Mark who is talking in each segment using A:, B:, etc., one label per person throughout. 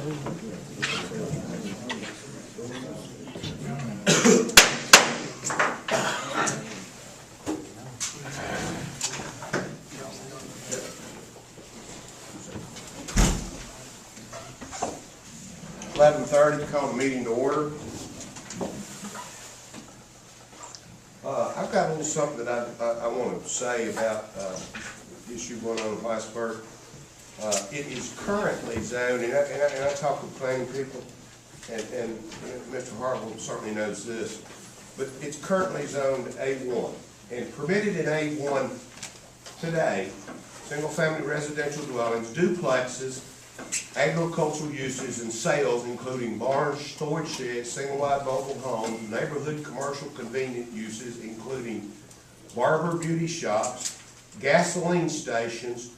A: Call the meeting to order. I've got a little something that I want to say about the issue going on in Whitesburg. It is currently zoned, and I talk with planning people, and Mr. Harville certainly knows this, but it's currently zoned A1 and permitted in A1 today. Single-family residential dwellings, duplexes, agricultural uses and sales, including barns, storage sheds, single-wide mobile homes, neighborhood commercial convenient uses, including barber beauty shops, gasoline stations,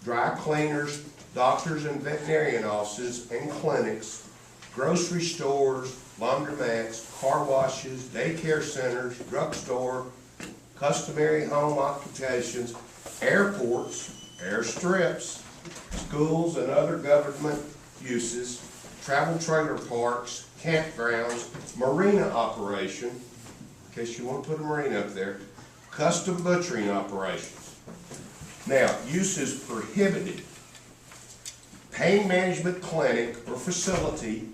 A: dry cleaners, doctors and veterinarian offices and clinics, grocery stores, laundromats, car washes, daycare centers, drugstore, customary home occupations, airports, airstrips, schools and other government uses, travel trailer parks, campgrounds, marina operation, in case you want to put a marina up there, custom butchering operations. Now, uses prohibited: pain management clinic or facility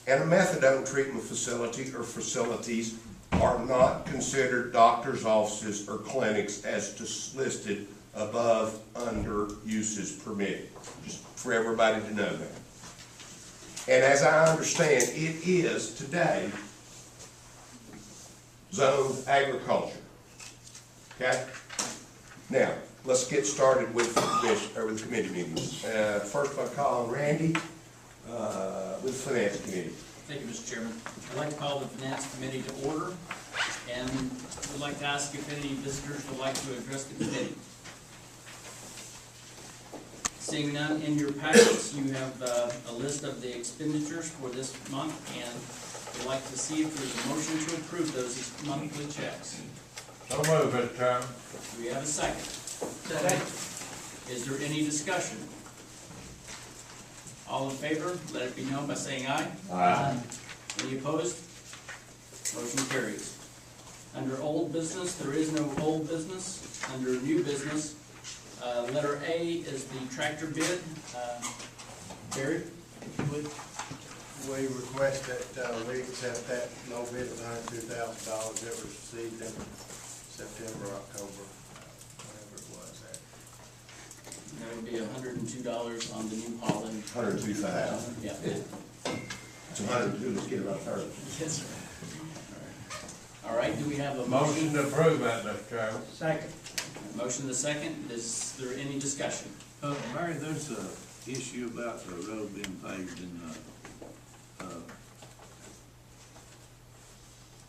A: and a methadone treatment facility or facilities are not considered doctor's offices or clinics as listed above under uses permitted. Just for everybody to know that. And as I understand, it is today zoned agriculture. Okay? Now, let's get started with the committee meetings. First by calling Randy with the Finance Committee.
B: Thank you, Mr. Chairman. I'd like to call the Finance Committee to order, and would like to ask if any visitors would like to address the committee. Seeing none, in your packets you have a list of the expenditures for this month, and would like to see if there's a motion to approve those monthly checks.
C: So move, Mr. Chairman.
B: Do we have a second? Second. Is there any discussion? All in favor, let it be known by saying aye.
C: Aye.
B: Any opposed? Motion carries. Under old business, there is no old business. Under new business, letter A is the tractor bid. Barry, if you would.
D: We request that we accept that low bid of $102,000 that was received in September, October, whatever it was.
B: That would be $102 on the New Holland.
A: 102,000.
B: Yeah.
A: It's 102. Let's get it about 30.
B: Yes, sir. All right. Do we have a
C: Motion to approve that, Mr. Chairman.
D: Second.
B: Motion to second. Is there any discussion?
E: Mary, there's a issue about the road being paved in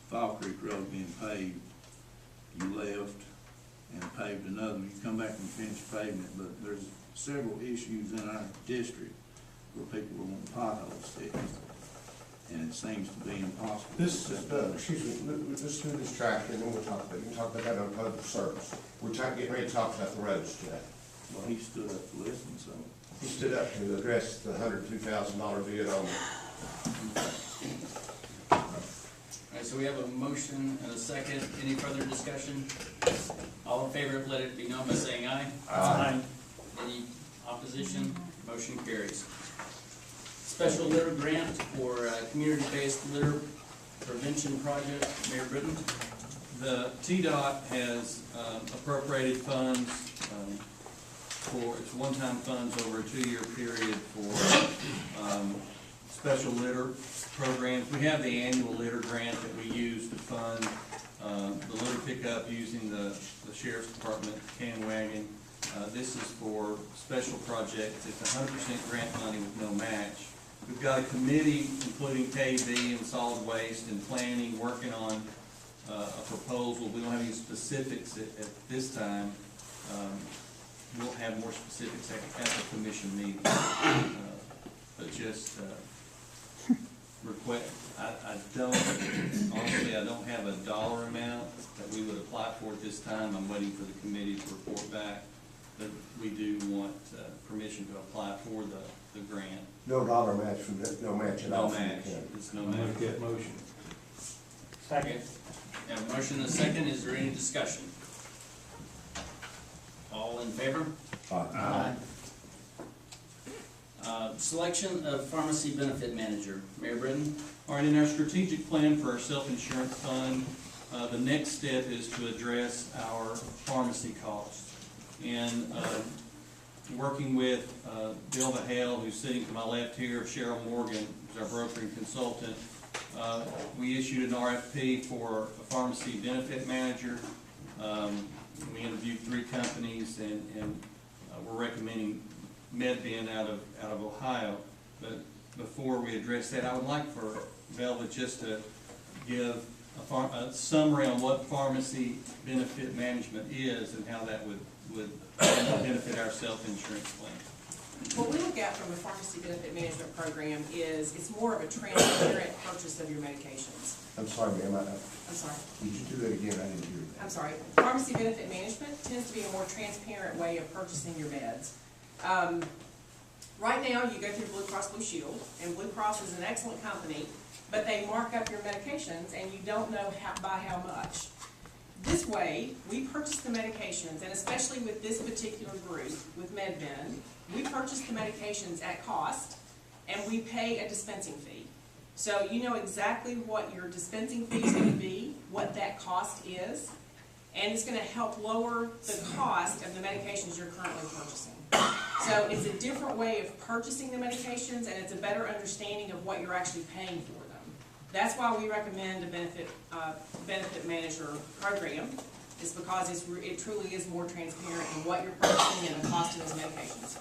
E: Fall Creek Road being paved. You left and paved another. You come back and finish paving it, but there's several issues in our district where people are wanting potholes fixed, and it seems to be impossible.
A: This is, excuse me, let's do this tractor and then we'll talk about it. You can talk about that on public service. We're getting ready to talk about the roads today.
E: Well, he stood up to listen, so.
A: He stood up to address the $102,000 bid on
B: All right, so we have a motion and a second. Any further discussion? All in favor, let it be known by saying aye.
C: Aye.
B: Any opposition? Motion carries. Special litter grant for community-based litter prevention project. Mayor Britton.
F: The TDOT has appropriated funds for its one-time funds over a 2-year period for special litter programs. We have the annual litter grant that we use to fund the litter pickup using the Sheriff's Department can wagon. This is for special projects. It's 100% grant money with no match. We've got a committee, including KV and solid waste and planning, working on a proposal. We don't have any specifics at this time. We'll have more specifics at the commission meeting. But just request, I don't, honestly, I don't have a dollar amount that we would apply for at this time. I'm waiting for the committee to report back. But we do want permission to apply for the the grant.
A: No dollar match from that, no match at
F: No
A: all from the
F: match,
A: county.
F: it's no match.
C: that motion.
B: Second. We have a motion and a second, is there any discussion? All in favor?
A: Aye.
B: Selection of pharmacy benefit manager, Mayor Britton?
F: All right, in our strategic plan for our self-insurance fund, the next step is to address our pharmacy costs. And working with Bill Vahale, who's sitting to my left here, Cheryl Morgan, who's our broker and consultant, we issued an RFP for a pharmacy benefit manager. We interviewed 3 companies, and we're recommending MedBen out of Ohio. But before we address that, I would like for Velva just to give a summary on what pharmacy benefit management is and how that would benefit our self-insurance plan.
G: What we look at from the pharmacy benefit management program is it's more of a transparent purchase of your medications.
A: I'm sorry, ma'am,
G: I'm sorry.
A: did you do that again? I didn't hear that.
G: I'm sorry. Pharmacy benefit management tends to be a more transparent way of purchasing your meds. Right now, you go through Blue Cross Blue Shield, and Blue Cross is an excellent company, but they mark up your medications, and you don't know by how much. This way, we purchase the medications, and especially with this particular group, with MedBen, we purchase the medications at cost, and we pay a dispensing fee. So you know exactly what your dispensing fee is going to be, what that cost is, and it's going to help lower the cost of the medications you're currently purchasing. So it's a different way of purchasing the medications, and it's a better understanding of what you're actually paying for them. That's why we recommend a benefit manager program, is because it truly is more transparent in what you're purchasing and the cost of those medications.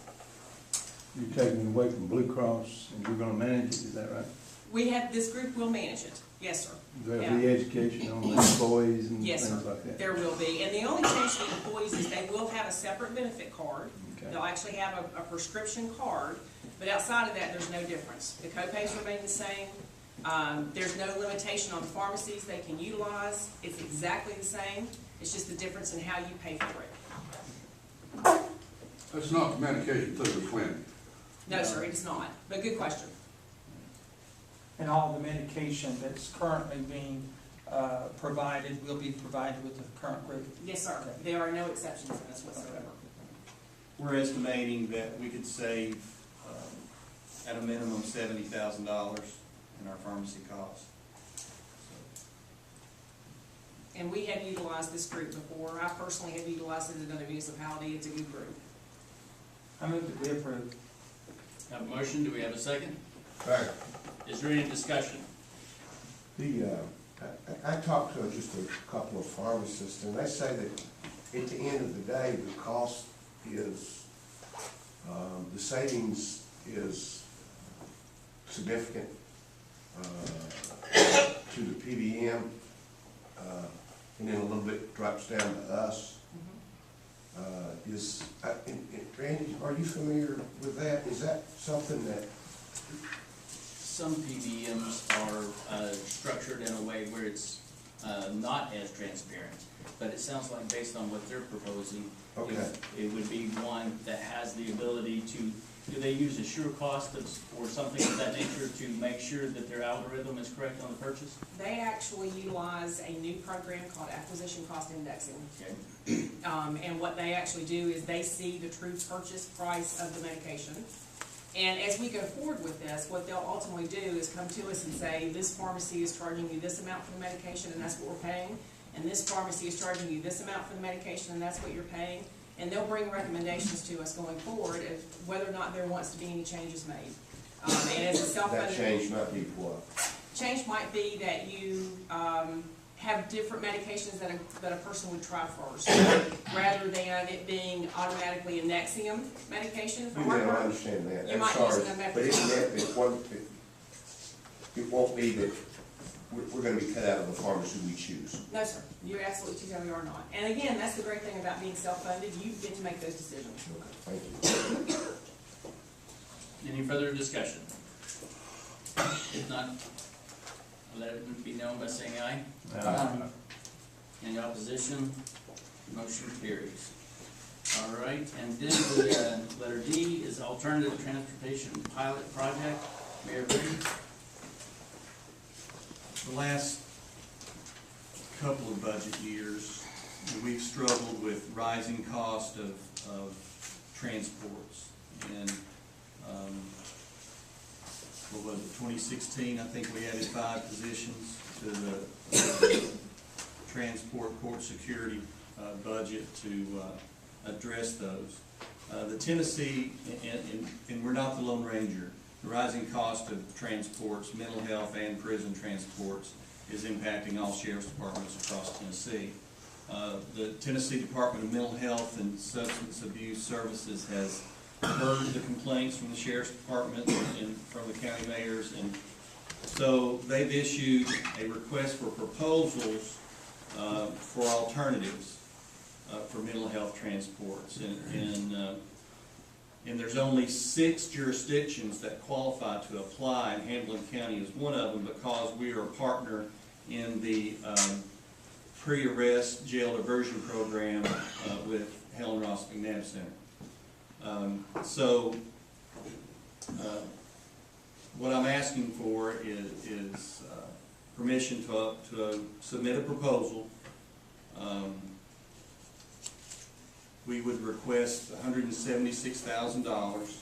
H: You're taking it away from Blue Cross and you're gonna manage it, is that right?
G: This group will manage it, yes, sir.
H: There'll be education on the employees and
G: Yes,
H: things
G: sir.
H: like that?
G: There will be, and the only change to the employees is they will have a separate benefit card.
H: Okay.
G: They'll actually have a prescription card, but outside of that, there's no difference. The co-pays remain the same. There's no limitation on pharmacies they can utilize. It's exactly the same. It's just the difference in how you pay for it.
I: That's not the medication through the clinic.
G: No, sir, it is not, but good question.
J: And all the medication that's currently being provided will be provided with the current group?
G: Yes, sir. There are no exceptions in this whatsoever.
F: We're estimating that we could save at a minimum $70,000 in our pharmacy costs.
G: And we have utilized this group before. I personally have utilized it in another municipality. It's a good group.
J: I move that we approve.
B: Have a motion, do we have a second?
A: Right.
B: Is there any discussion?
A: I talked to just a couple of pharmacists, and they say that at the end of the day, the cost is, the savings is significant to the PBM, and then a little bit drops down to us. Randy, are you familiar with that? Is that something that?
B: Some PBMs are structured in a way where it's not as transparent, but it sounds like based on what they're proposing,
A: Okay.
B: it would be one that has the ability to, do they use a sure cost or something of that nature to make sure that their algorithm is correct on the purchase?
G: They actually utilize a new program called acquisition cost indexing.
B: Okay.
G: And what they actually do is they see the true purchase price of the medication. And as we go forward with this, what they'll ultimately do is come to us and say, this pharmacy is charging you this amount for the medication, and that's what we're paying. And this pharmacy is charging you this amount for the medication, and that's what you're paying. And they'll bring recommendations to us going forward of whether or not there wants to be any changes made. And as a self-funded...
A: That change might be what?
G: Change might be that you have different medications that a person would try first, rather than it being automatically a Nexium medication for
A: I
G: heartburn.
A: understand that.
G: You
A: I'm
G: might
A: sorry,
G: use an
A: but isn't that, it won't be that we're gonna be cut out of the pharmacy we choose.
G: No, sir, you absolutely choose how you are not. And again, that's the great thing about being self-funded, you get to make those decisions.
A: Thank you.
B: Any further discussion? If not, let it be known by saying aye. Any opposition? Motion carries. All right, and then the, letter D is alternative transportation pilot project. Mayor Brady?
F: The last couple of budget years, we've struggled with rising cost of transports. And, what was it, 2016, I think we added 5 positions to the transport court security budget to address those. The Tennessee, and we're not the Lone Ranger, the rising cost of transports, mental health and prison transports, is impacting all sheriff's departments across Tennessee. The Tennessee Department of Mental Health and Substance Abuse Services has heard the complaints from the sheriff's department and from the county mayors, and so they've issued a request for proposals for alternatives for mental health transports, and there's only 6 jurisdictions that qualify to apply, and Hamilton County is one of them because we are a partner in the pre-arrest jail diversion program with Helen Ross McNabb Center. What I'm asking for is permission to submit a proposal. We would request $176,000.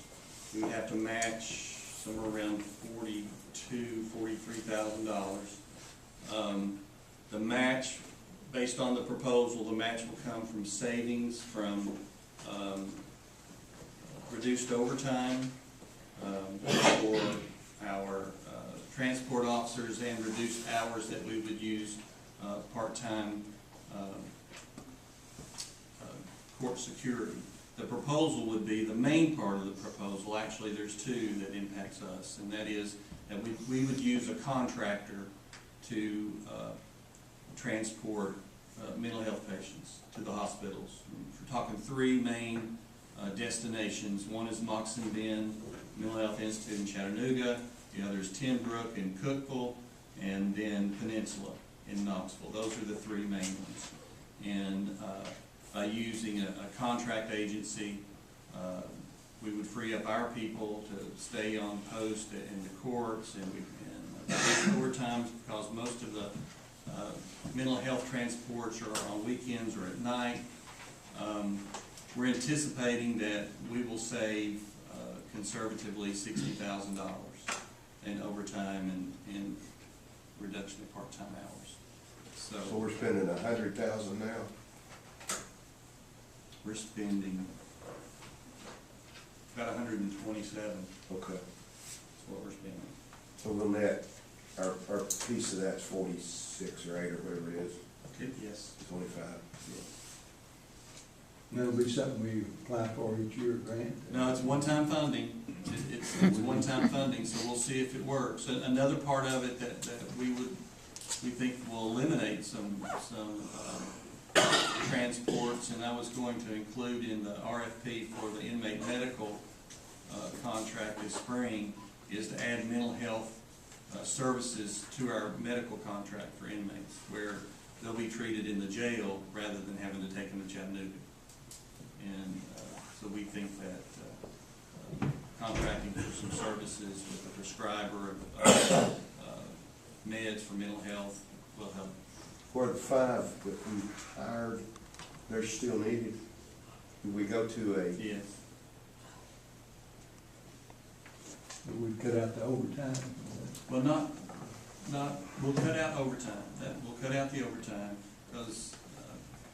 F: We would have to match somewhere around $43,000. The match, based on the proposal, the match will come from savings from reduced overtime for our transport officers and reduced hours that we would use part-time court security. The proposal would be, the main part of the proposal, actually there's 2 that impacts us, and that is that we would use a contractor to transport mental health patients to the hospitals. We're talking 3 main destinations. One is Moxon Bend Mental Health Institute in Chattanooga, the other is Tenbrook in Cookeville, and then Peninsula in Knoxville. Those are the 3 main ones. And by using a contract agency, we would free up our people to stay on post in the courts and overtime, because most of the mental health transports are on weekends or at night. We're anticipating that we will save conservatively $60,000 in overtime and reduction of part-time hours.
A: So we're spending $100,000 now?
F: We're spending about 127.
A: Okay.
F: That's what we're spending.
A: So we'll net, our piece of that's 46 or 8 or whatever it is,
F: Yes.
A: 25.
H: That'll be something we apply for each year, grant?
F: No, it's one-time funding. It's one-time funding, so we'll see if it works. Another part of it that we think will eliminate some transports, and I was going to include in the RFP for the inmate medical contract this spring, is to add mental health services to our medical contract for inmates, where they'll be treated in the jail rather than having to take them to Chattanooga. And so we think that contracting for some services with a prescriber of meds for mental health will help.
A: For the 5 that we hired, they're still needed? Do we go to a?
F: Yes.
H: We'd cut out the overtime.
F: Well, we'll cut out overtime. We'll cut out the overtime, because,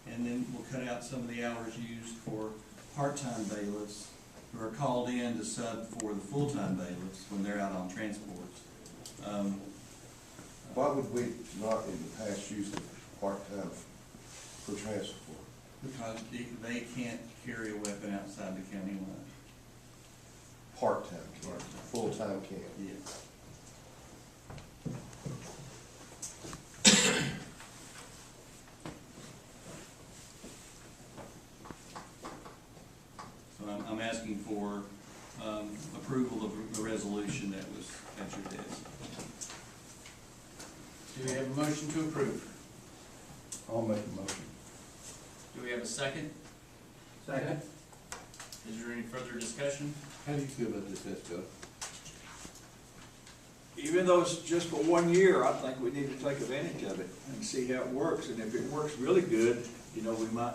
F: and then we'll cut out some of the hours used for part-time bailiffs who are called in to sub for the full-time bailiffs when they're out on transports.
A: Why would we not in the past use the part-time for transport?
F: Because they can't carry a weapon outside the county line.
A: Part-time can, full-time can.
F: Yes. So I'm asking for approval of the resolution that was at your desk.
B: Do we have a motion to approve?
H: I'll make a motion.
B: Do we have a second?
J: Second.
B: Is there any further discussion?
E: How do you feel about this, Esco?
K: Even though it's just for 1 year, I think we need to take advantage of it and see how it works. And if it works really good, you know, we might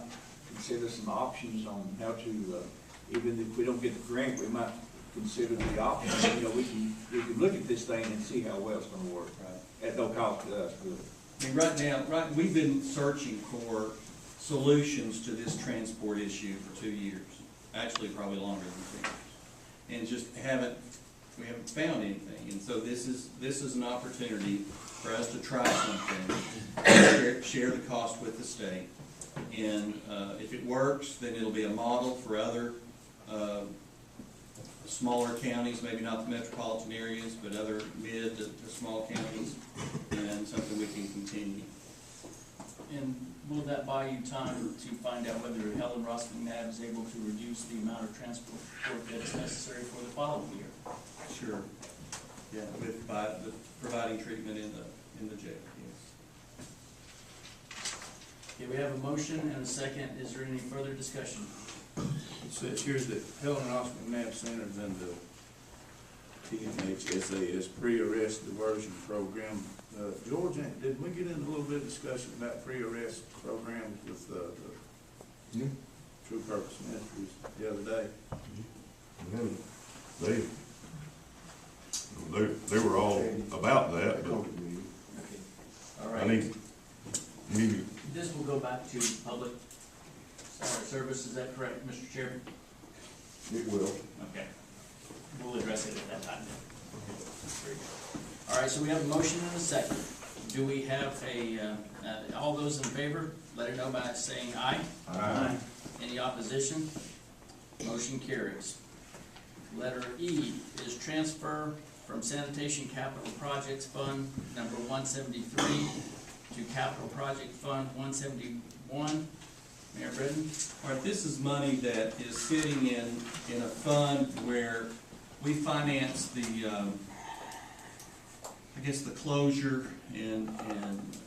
K: consider some options on how to, even if we don't get the grant, we might consider the options. You know, we can look at this thing and see how well it's gonna work, right? At no cost to us, really.
F: I mean, right now, we've been searching for solutions to this transport issue for 2 years, actually probably longer than 2 years. And just we haven't found anything. And so this is an opportunity for us to try something, share the cost with the state. And if it works, then it'll be a model for other smaller counties, maybe not the metropolitan areas, but other mid to small counties, and something we can continue.
B: And will that buy you time to find out whether Helen Ross McNabb is able to reduce the amount of transport that is necessary for the following year?
F: Sure. Yeah, with providing treatment in the jail, yes.
B: Okay, we have a motion and a second. Is there any further discussion?
E: It says here that Helen Ross McNabb Center's in the TMHSAS pre-arrest diversion program. George, did we get into a little bit of discussion about pre-arrest programs with the True Purpose Ministries the other day?
L: They were all about that, but
B: All
L: I
B: right.
L: need
B: This will go back to public service, is that correct, Mr. Chairman?
A: It will.
B: Okay. We'll address it at that time then. Very good. All right, so we have a motion and a second. Do we have all those in favor, let it know by saying aye.
A: Aye.
B: Any opposition? Motion carries. Letter E is transfer from Sanitation Capital Projects Fund number 173 to Capital Project Fund 171. Mayor Britton?
F: All right, this is money that is sitting in a fund where we finance the, I guess, the closure and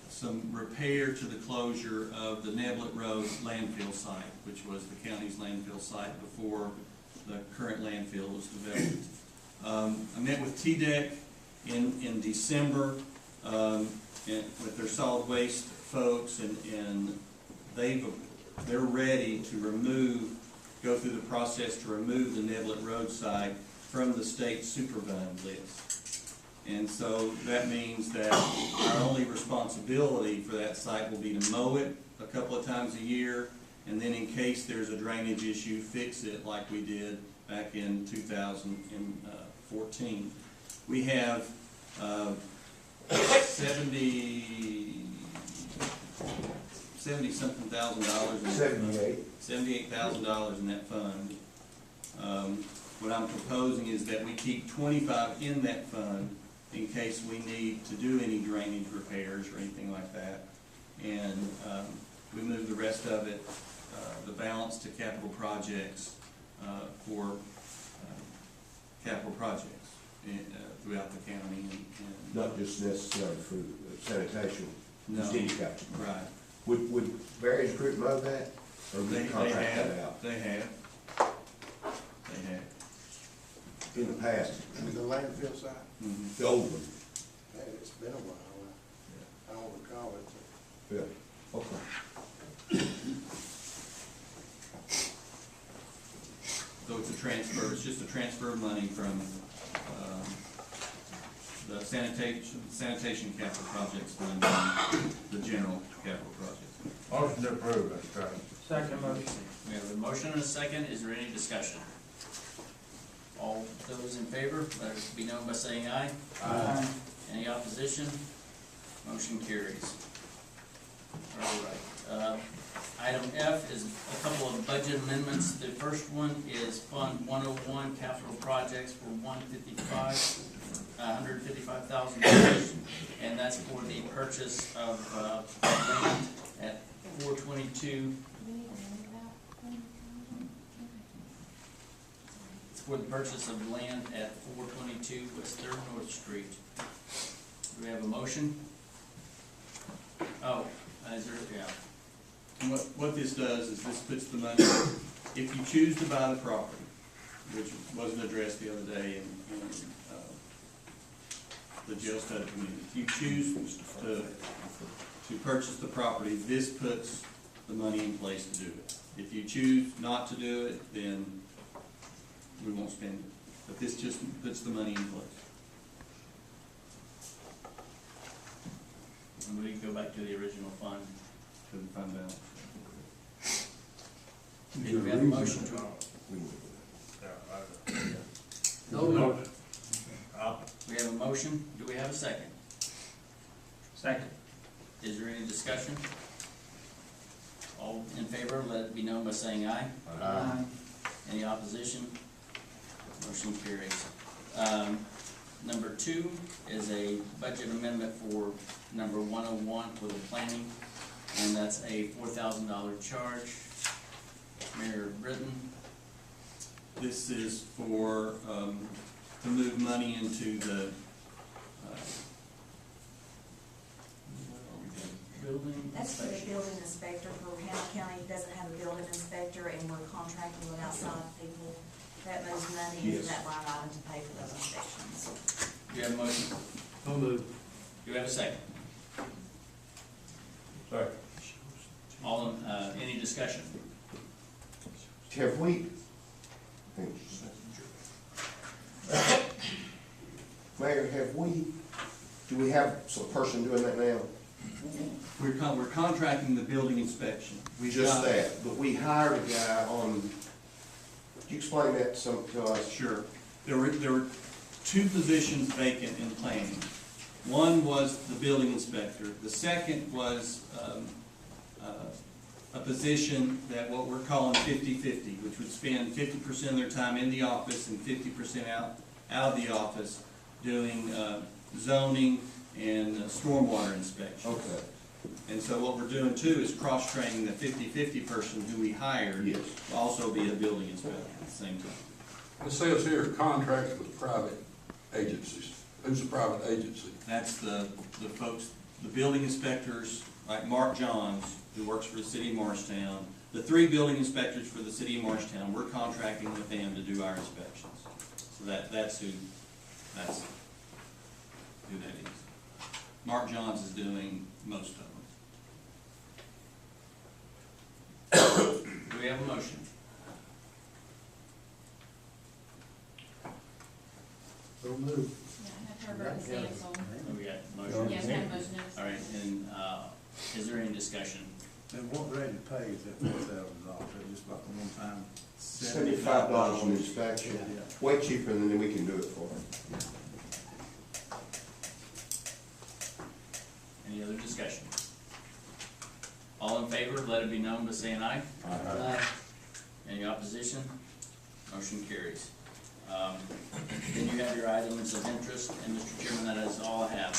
F: some repair to the closure of the Neblett Road landfill site, which was the county's landfill site before the current landfill was developed. I met with TDEC in December with their solid waste folks, and they're ready to go through the process to remove the Neblett Road site from the state Superfund list. And so that means that our only responsibility for that site will be to mow it a couple of times a year, and then in case there's a drainage issue, fix it like we did back in 2014. We have $70-something thousand $78,000 in that fund. What I'm proposing is that we keep 25 in that fund in case we need to do any drainage repairs or anything like that. And we move the rest of it, the balance, to capital projects for capital projects throughout the county. And
A: Not just necessarily for sanitation, just
F: No.
A: any capital.
F: right.
A: Would various group mow that? Or would
F: They
A: you contract that
F: have.
A: out? In the past,
D: The landfill side,
F: Mm-hmm.
A: the old one.
D: man, it's been a while. I don't recall it.
A: Yeah, okay.
F: So it's a transfer, it's just a transfer of money from the sanitation capital projects fund to the general capital projects.
C: Motion to approve, Mr. Chairman.
J: Second motion.
B: We have a motion and a second. Is there any discussion? All those in favor, let it be known by saying aye.
J: Aye.
B: Any opposition? Motion carries. All right. Item F is a couple of budget amendments. The first one is Fund 101 Capital Projects for $155,000, and that's for the purchase of land at 422. It's for the purchase of land at 422 West 3rd North Street. Do we have a motion? Oh, is there, yeah.
F: And what this does is this puts the money if you choose to buy the property, which wasn't addressed the other day in the jail study committee, if you choose to purchase the property, this puts the money in place to do it. If you choose not to do it, then we won't spend it. But this just puts the money in place.
B: And we go back to the original fund.
F: To the fund balance.
B: Do we have a motion to? We have a motion, do we have a second?
J: Second.
B: Is there any discussion? All in favor, let it be known by saying aye.
J: Aye.
B: Any opposition? Motion carries. Number 2 is a budget amendment for number 101 for the planning, and that's a $4,000 charge. Mayor Britton.
F: This is for, to move money into the,
B: Building
M: That's for the
B: inspection.
M: building inspector, for Hannah County doesn't have a building inspector, and we're contracting with outside people. That moves money into that line item to pay for those inspections.
B: Do you have a motion?
C: So moved.
B: Do you have a second?
C: Sorry.
B: All, any discussion?
A: Have we, Mayor, do we have some person doing that now?
F: we're contracting the building inspection. We've
A: Just
F: got-
A: that, but we hired a guy on, could you explain that to us?
F: Sure. There were 2 positions vacant in planning. One was the building inspector. The second was a position that what we're calling 50-50, which would spend 50% of their time in the office and 50% out of the office doing zoning and stormwater inspection.
A: Okay.
F: And so what we're doing too is cross-training the 50-50 person who we hired
A: Yes.
F: to also be a building inspector at the same time.
I: It says here, contracts with private agencies. Who's the private agency?
F: That's the folks, the building inspectors, like Mark Johns, who works for the city of Morristown. The 3 building inspectors for the city of Morristown, we're contracting with them to do our inspections. So that's who that is. Mark Johns is doing most of them.
B: Do we have a motion?
I: So moved.
B: We got a motion.
M: Yes, have a motion.
B: All right, and, is there any discussion?
C: And what rate of pay is that $4,000? Just like a one-time?
A: $75 on inspection,
C: Yeah.
A: way cheaper than we can do it for.
B: Any other discussion? All in favor, let it be known by saying aye. Aye. Any opposition? Motion carries. Then you have your items of interest, and Mr. Chairman, that is all I have.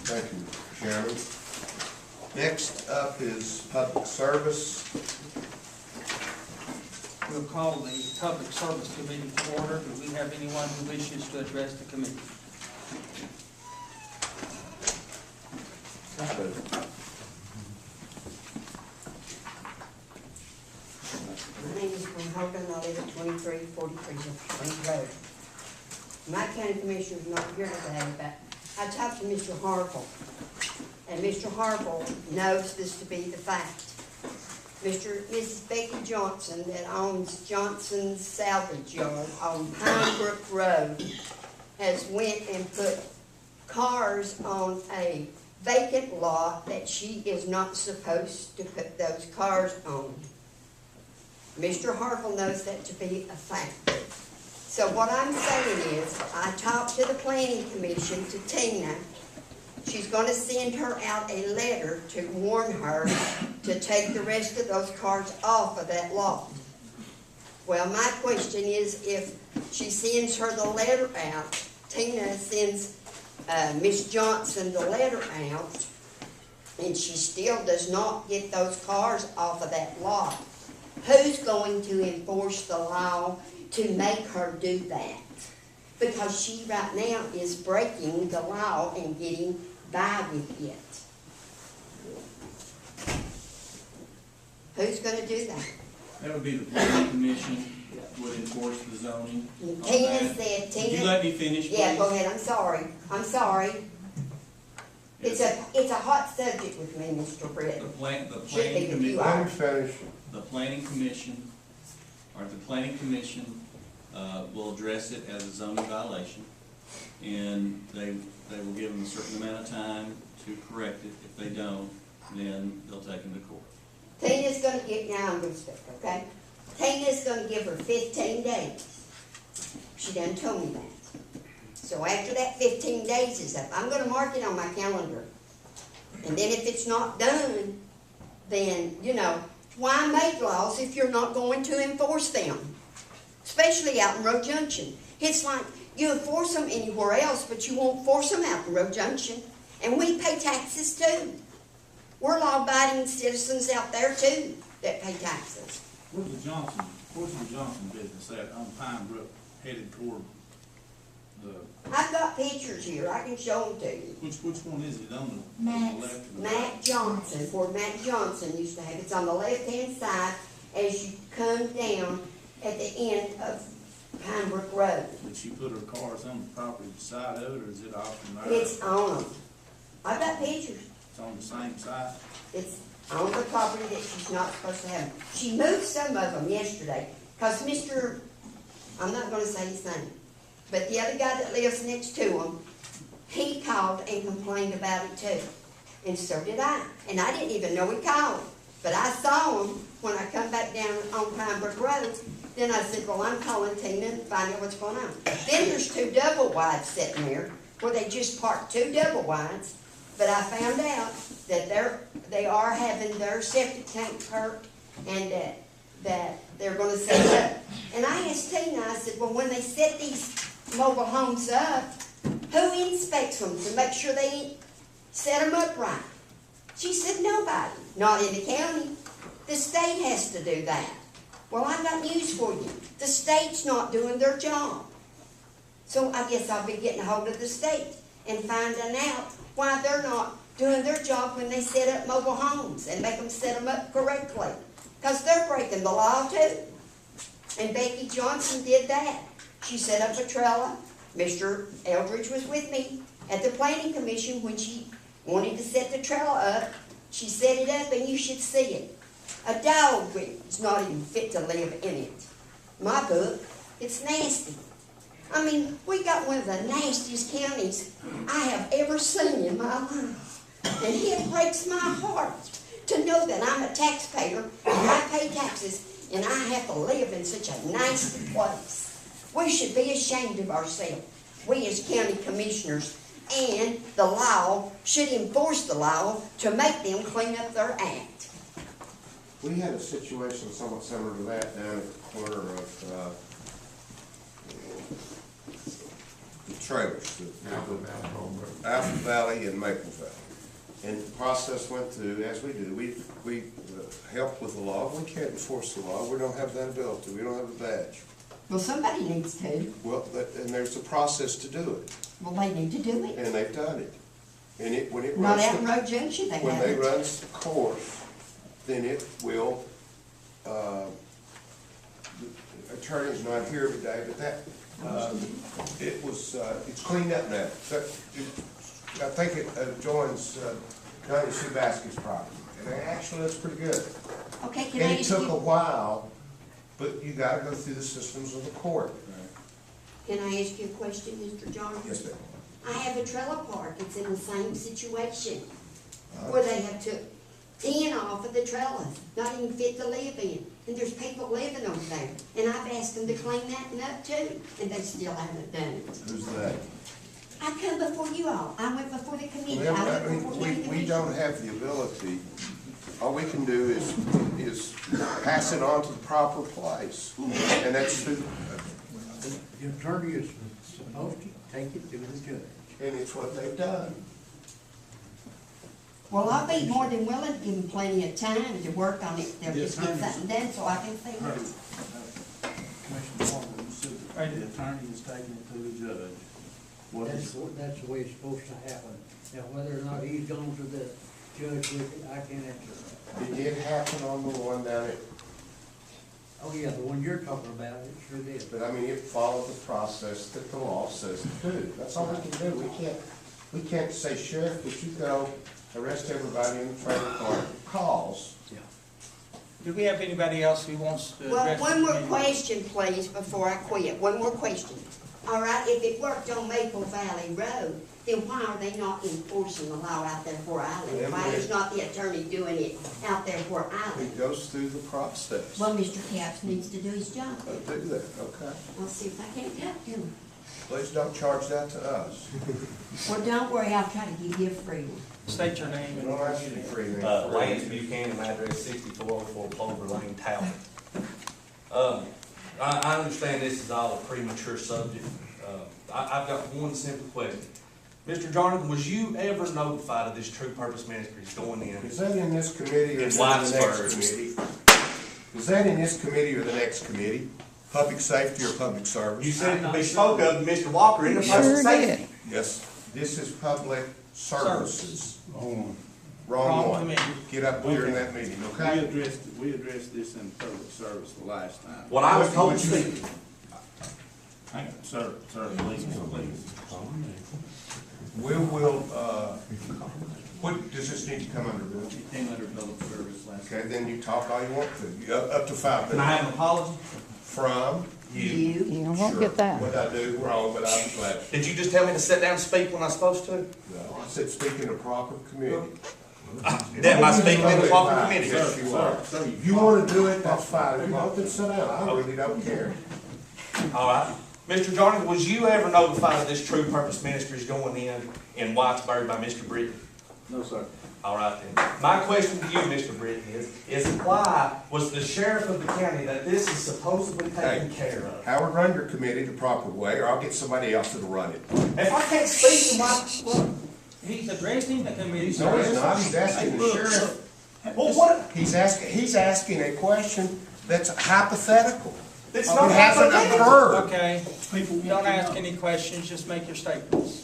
A: Thank you, Mr. Chairman. Next up is public service.
J: We'll call the Public Service Committee to order. Do we have anyone who wishes to address the committee?
N: My name is Gwen Hogan, I live at 2343 Spring Road. My county commissioner is not here today, but I talked to Mr. Harville, and Mr. Harville knows this to be the fact. Mrs. Becky Johnson, that owns Johnson's Salvage Yard on Pine Brook Road, has went and put cars on a vacant lot that she is not supposed to put those cars on. Mr. Harville knows that to be a fact. So what I'm saying is, I talked to the planning commission, to Tina. She's gonna send her out a letter to warn her to take the rest of those cars off of that lot. Well, my question is, if she sends her the letter out, Tina sends Miss Johnson the letter out, and she still does not get those cars off of that lot, who's going to enforce the law to make her do that? Because she right now is breaking the law and getting by with it. Who's gonna do that?
F: That would be the planning commission would enforce the zoning. on
N: Tina
F: that.
N: said,
F: Would you
N: Tina,
F: let me finish, please?
N: yeah, go ahead, I'm sorry. It's a hot subject with me, Mr.
F: The
N: Britt.
F: planning
N: Should be with you
F: commission,
N: all.
A: Let me finish.
F: the planning commission, will address it as a zoning violation. And they will give them a certain amount of time to correct it. If they don't, then they'll take them to court.
N: Tina's gonna get, now I'm gonna speak, okay? Tina's gonna give her 15 days. She done told me that. So after that 15 days is up, I'm gonna mark it on my calendar. And then if it's not done, then, you know, why make laws if you're not going to enforce them? Especially out in Road Junction. It's like you enforce them anywhere else, but you won't force them out in Road Junction. And we pay taxes too. We're law-abiding citizens out there too that pay taxes.
E: Where's the Johnson business at on Pine Brook headed toward the,
N: I've got pictures here, I can show them to you.
E: which one is it on the
M: Max.
E: left or the right?
N: Matt Johnson, where Matt Johnson used to have, it's on the left-hand side as you come down at the end of Pine Brook Road.
E: Did she put her cars on the property side of it, or is it off from there?
N: It's on them. I've got pictures.
E: It's on the same side?
N: It's on the property that she's not supposed to have. She moved some of them yesterday, because Mr., I'm not gonna say his name, but the other guy that lives next to him, he called and complained about it too. And so did I. And I didn't even know he called. But I saw him when I come back down on Pine Brook Road. Then I said, well, I'm calling Tina and find out what's going on. Then there's 2 double wides sitting there, where they just parked 2 double wides. But I found out that they are having their septic tank perked, and that they're gonna set it up. And I asked Tina, I said, well, when they set these mobile homes up, who inspects them to make sure they set them up right? She said, nobody, not in the county. The state has to do that. Well, I got news for you. The state's not doing their job. So I guess I'll be getting a hold of the state and finding out why they're not doing their job when they set up mobile homes and make them set them up correctly. Because they're breaking the law too. And Becky Johnson did that. She set up a trailer. Mr. Eldridge was with me at the planning commission when she wanted to set the trailer up. She set it up and you should see it. A dog is not even fit to live in it. My book, it's nasty. I mean, we got one of the nastiest counties I have ever seen in my life. And it breaks my heart to know that I'm a taxpayer and I pay taxes and I have to live in such a nasty place. We should be ashamed of ourselves. We as county commissioners, and the law should enforce the law to make them clean up their act.
A: We had a situation somewhat similar to that down at the corner of, the trailers, the Alpha Valley and Maple Valley. And the process went through, as we do, we help with the law. We can't enforce the law. We don't have that ability. We don't have a badge.
N: Well, somebody needs to.
A: Well, and there's a process to do it,
N: Well, they need to do it.
A: and they've done it. And when it
N: Not
A: runs,
N: out in Road Junction, they
A: when they
N: haven't.
A: runs the course, then it will, the attorney's not here today, but that, it was, it's cleaned up now. So, I think it adjoins, Johnny Shoebasket's property, and it actually looks pretty good.
N: Okay, can I
A: And it
N: ask
A: took a
N: you,
A: while, but you gotta go through the systems of the court.
N: can I ask you a question, Mr. John?
A: Yes, ma'am.
N: I have a trailer park, it's in the same situation, where they have took in off of the trailers, not even fit to live in, and there's people living over there, and I've asked them to clean that up too, and they still haven't done it.
A: Who's that?
N: I come before you all, I went before the committee, I
A: Well, I
N: went before the
A: mean,
N: commission.
A: we don't have the ability, all we can do is pass it on to the proper place, and that's through,
C: The attorney is supposed to take it to the judge.
A: and it's what they've done.
N: Well, I'll be more than willing to give them plenty of time to work on it, they'll
E: Yes,
N: just get
E: ma'am.
N: something done so I can see it.
E: Commissioner Walker, you said the attorney is taking it to the judge. What is,
C: That's the way it's supposed to happen. Now, whether or not he's gone to the judge with it, I can't answer that.
A: It did happen on the one down at
C: Oh, yeah, the one you're talking about, it sure did.
A: But I mean, it followed the process that the law says to do. That's all we can do. We can't say, Sheriff, would you go arrest everybody in the trailer park cause?
J: Do we have anybody else who wants to
N: Well,
J: address the
N: one more
J: committee?
N: question, please, before I quit. One more question. All right, if it worked on Maple Valley Road, then why are they not enforcing the law out there where I live? Why is not the attorney doing it out there where I
A: It
N: live?
A: goes through the process.
N: Well, Mr. Capps needs to do his job.
A: I'll do that, okay?
N: I'll see if I can't talk to him.
A: Please don't charge that to us.
N: Well, don't worry, I'll try to give you a free one.
J: State your name
A: We
J: and.
A: don't ask you to free me.
O: Lance Buchanan, address 6404 Clover Lane, Talbot. I understand this is all a premature subject. I've got one simple question. Mr. Jonathan, was you ever notified of this True Purpose Ministries going in?
A: Is that in this committee or
O: In
A: is that in the next
O: Whitesburg.
A: committee? Is that in this committee or the next committee? Public safety or public service?
O: You said to be spoke of, Mr. Walker, in the public safety.
A: Yes, this is public services.
H: Oh,
A: Wrong one.
J: committee.
A: Get up here in that meeting,
E: We
A: okay?
E: addressed this in public service the last time.
O: What I was told to speak.
E: Hang on, sir, please.
A: We will, what, does this need to come under, Bill?
F: It came under public service last.
A: Okay, then you talk all you want to, you up to 5
O: Can I
A: minutes.
O: have an apology?
A: From you.
M: You won't
A: Sure.
M: get that.
A: What I do wrong, but I'm glad.
O: Did you just tell me to sit down and speak when I'm supposed to?
A: No, I said speak in a proper committee.
O: Am I speaking in the proper committee?
A: Yes, you are. If you want to do it, that's fine. If not, then sit down. I really don't care.
O: All right. Mr. Jonathan, was you ever notified of this True Purpose Ministries going in Whitesburg by Mr. Britton?
I: No, sir.
O: All right then. My question to you, Mr. Britton, is why was the sheriff of the county that this is supposedly taken care of?
A: Howard, run your committee the proper way, or I'll get somebody else to run it.
O: If I can't speak, then why?
J: He's addressing the committee.
A: No, he's not. He's asking the sheriff.
O: Well, what?
A: He's asking a question that's hypothetical.
O: It's
A: It
O: not
A: hasn't
O: hypothetical.
A: occurred.
J: Okay, don't ask any questions, just make your statements.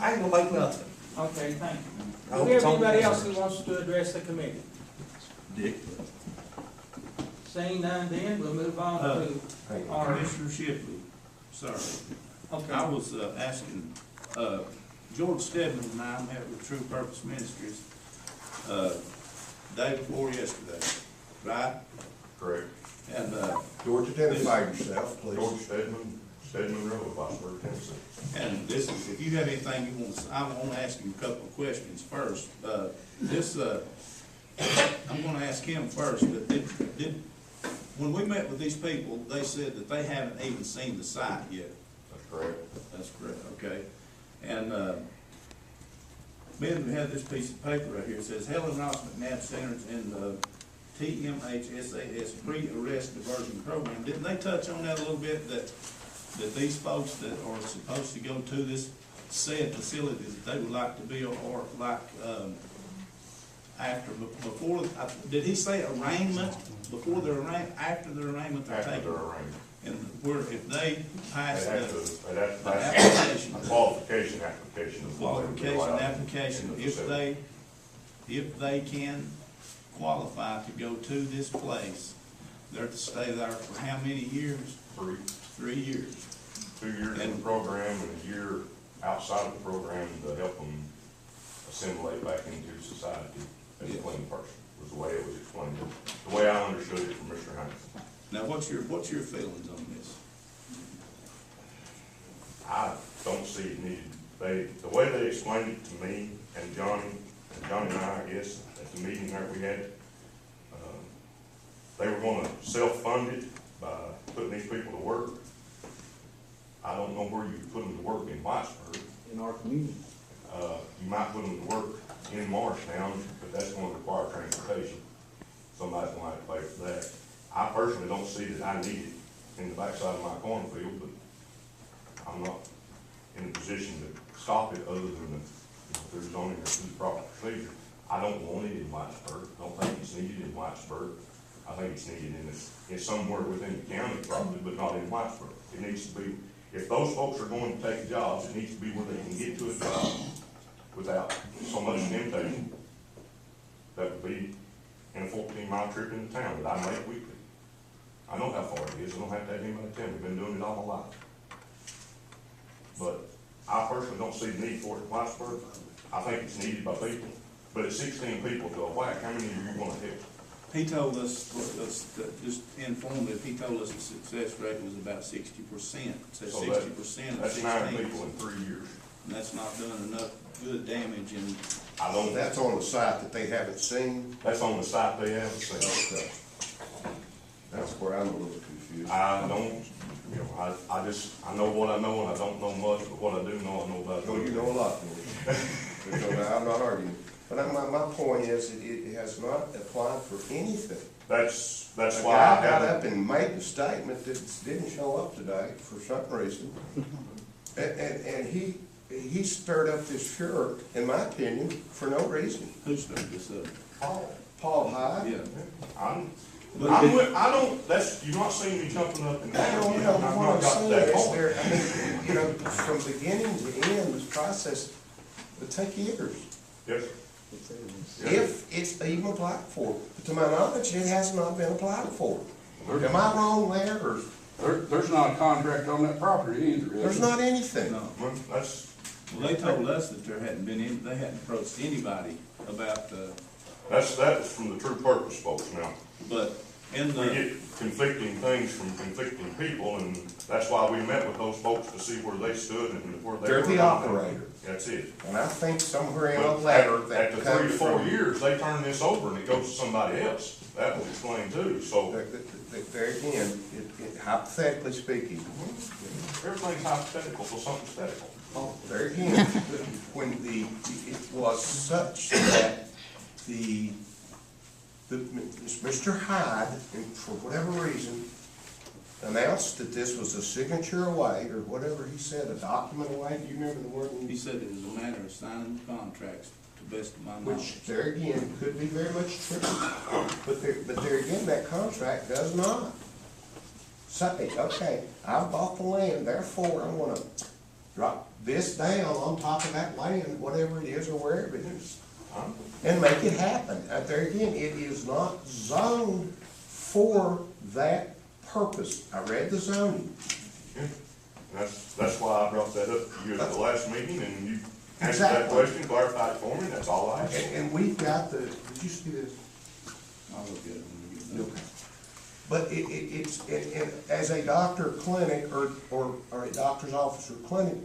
O: I ain't gonna make nothing.
J: Okay, thank you.
O: I
J: Do
O: hope
J: we have
O: it's on
J: anybody
O: camera.
J: else who wants to address the committee?
E: Dick.
J: Seeing none, then we'll move on to
A: Thank you.
J: our,
E: Commissioner Shipley, sorry. I
J: okay.
E: was asking, George Stedman and I met with True Purpose Ministries, day before yesterday, right?
L: Correct.
E: And,
A: George, identify yourself,
L: George
A: please.
L: Stedman Road, Whitesburg, Tennessee.
E: and this is, if you have anything you want to, I want to ask you a couple of questions first. I'm gonna ask him first, but when we met with these people, they said that they haven't even seen the site yet.
L: That's correct.
E: That's correct, okay. And, Ben, we have this piece of paper right here, it says Helen Ross McNabb Center's in the TMHSAS pre-arrest diversion program. Didn't they touch on that a little bit, that these folks that are supposed to go to this said facility that they would like to be, or like, before, did he say arraignment, before their after their arraignment they're
L: After
E: taken?
L: their arraignment.
E: And where, if they pass
L: They'd have
E: the
L: to, they'd have to pass
E: application,
L: a qualification application.
E: application, if they can qualify to go to this place, they're to stay there for how many years?
L: 3
E: 3 years.
L: 2 years in the program and a year outside of the program to help them assimilate back into society as a clean person, was the way it was explained, the way I understood it from Mr. Hanson.
E: Now, what's your feelings on this?
L: I don't see it needed. The way they explained it to me and Johnny and I guess, at the meeting that we had, they were gonna self-fund it by putting these people to work. I don't know where you could put them to work in Whitesburg.
O: In our community.
L: You might put them to work in Morristown, but that's gonna require transportation. Somebody's gonna have to pay for that. I personally don't see that I need it in the backside of my cornfield, but I'm not in a position to stop it other than if there's zoning or through the proper procedure. I don't want it in Whitesburg. I don't think it's needed in Whitesburg. I think it's needed in somewhere within the county probably, but not in Whitesburg. It needs to be, if those folks are going to take jobs, it needs to be where they can get to a job without so much temptation. That would be in a 14-mile trip into town that I make weekly. I know how far it is, I don't have to have anybody tell me, I've been doing it all my life. But I personally don't see the need for it in Whitesburg. I think it's needed by people, but at 16 people to a whack, how many of you want to help?
E: He told us, just informative, he told us the success rate was about 60%. So
L: So
E: 60% of
L: That's 9
E: 16,
L: people in 3 years.
E: and that's not done enough good damage in.
L: I don't,
A: That's on the site that they haven't seen.
L: that's on the site they haven't seen.
A: Okay. That's where I'm a little confused.
L: I don't, you know, I know what I know, and I don't know much, but what I do know, I know about.
A: Well, you know a lot, I'm not arguing. But my point is, it has not applied for anything.
L: That's
A: A
L: why I
A: guy got
L: haven't.
A: up and made the statement that didn't show up today for some reason. And he stirred up this furor, in my opinion, for no reason.
E: Who started this up?
A: Paul Hyde.
E: Yeah.
L: I don't, you're not seeing me jumping up and down.
A: I don't know
L: I've
A: what
L: not
A: I'm
L: got
A: saying
L: that
A: is
L: far.
A: there, I mean, you know, from beginning to end, this process would take years.
L: Yes,
A: If it's even applied for. But to my knowledge, it has not been applied for. Am I wrong there, or
I: There's not a contract on that property either, is
A: there's
I: there?
A: not anything?
E: No.
L: well, that's,
E: Well, they told us that there hadn't been any, they hadn't approached anybody about the,
L: that was from the true purpose folks now.
E: but in
L: We
E: the,
L: get conflicting things from conflicting people, and that's why we met with those folks to see where they stood and where they were.
A: They're the operator.
L: That's it.
A: And I think somewhere in a
L: But
A: letter that
L: after 3 to 4
A: comes from.
L: years, they turn this over and it goes to somebody else. That was explained too, so
A: There again, hypothetically speaking,
L: everything's hypothetical for something aesthetical.
A: there again, when it was such that Mr. Hyde, and for whatever reason, announced that this was a signature away, or whatever he said, a document away, do you remember the word?
E: he said it was a matter of signing the contracts, to the best of my knowledge.
A: Which, there again, could be very much true. But there again, that contract does not say, okay, I bought the land, therefore I'm gonna drop this down on top of that land, whatever it is or wherever it is, and make it happen. There again, it is not zoned for that purpose. I read the zoning.
L: Yeah. That's why I brought that up to you at the last meeting, and you answered that
A: Exactly.
L: question, clarified it for me, that's all I asked.
A: And we've got did you see this?
E: I'll look at it when we get done.
A: Okay. But it's as a doctor clinic or a doctor's office or clinic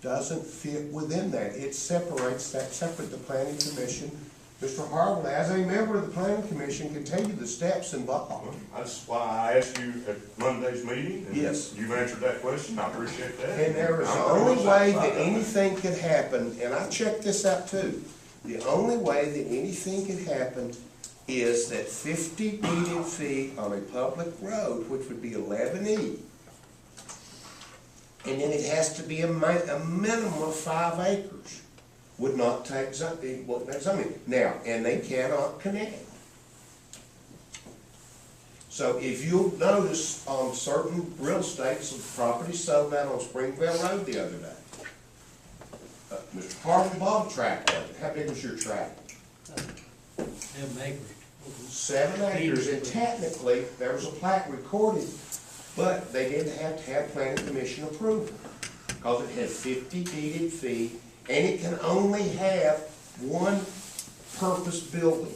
A: doesn't fit within that. It separates that, separate the planning commission. Mr. Harwood, as a member of the planning commission, can tell you the steps involved.
L: That's why I asked you at Monday's meeting, and
A: Yes.
L: you've answered that question, I appreciate that.
A: And there was the
L: I'm
A: only
L: on
A: way
L: side
A: that
L: of that.
A: anything could happen, and I checked this out too. The only way that anything could happen is that 50 deeded feet on a public road, which would be 11E. And then it has to be a minimum of 5 acres. Would not take zoning, Now, and they cannot connect. So if you'll notice on certain real estate, some property sold out on Springville Road the other day. Mr. Harvey bought a tract of it. How big was your tract?
C: 7 acres.
A: 7 acres, and technically, there was a plat recorded, but they didn't have to have planning commission approval, because it had 50 deeded feet, and it can only have one purpose building.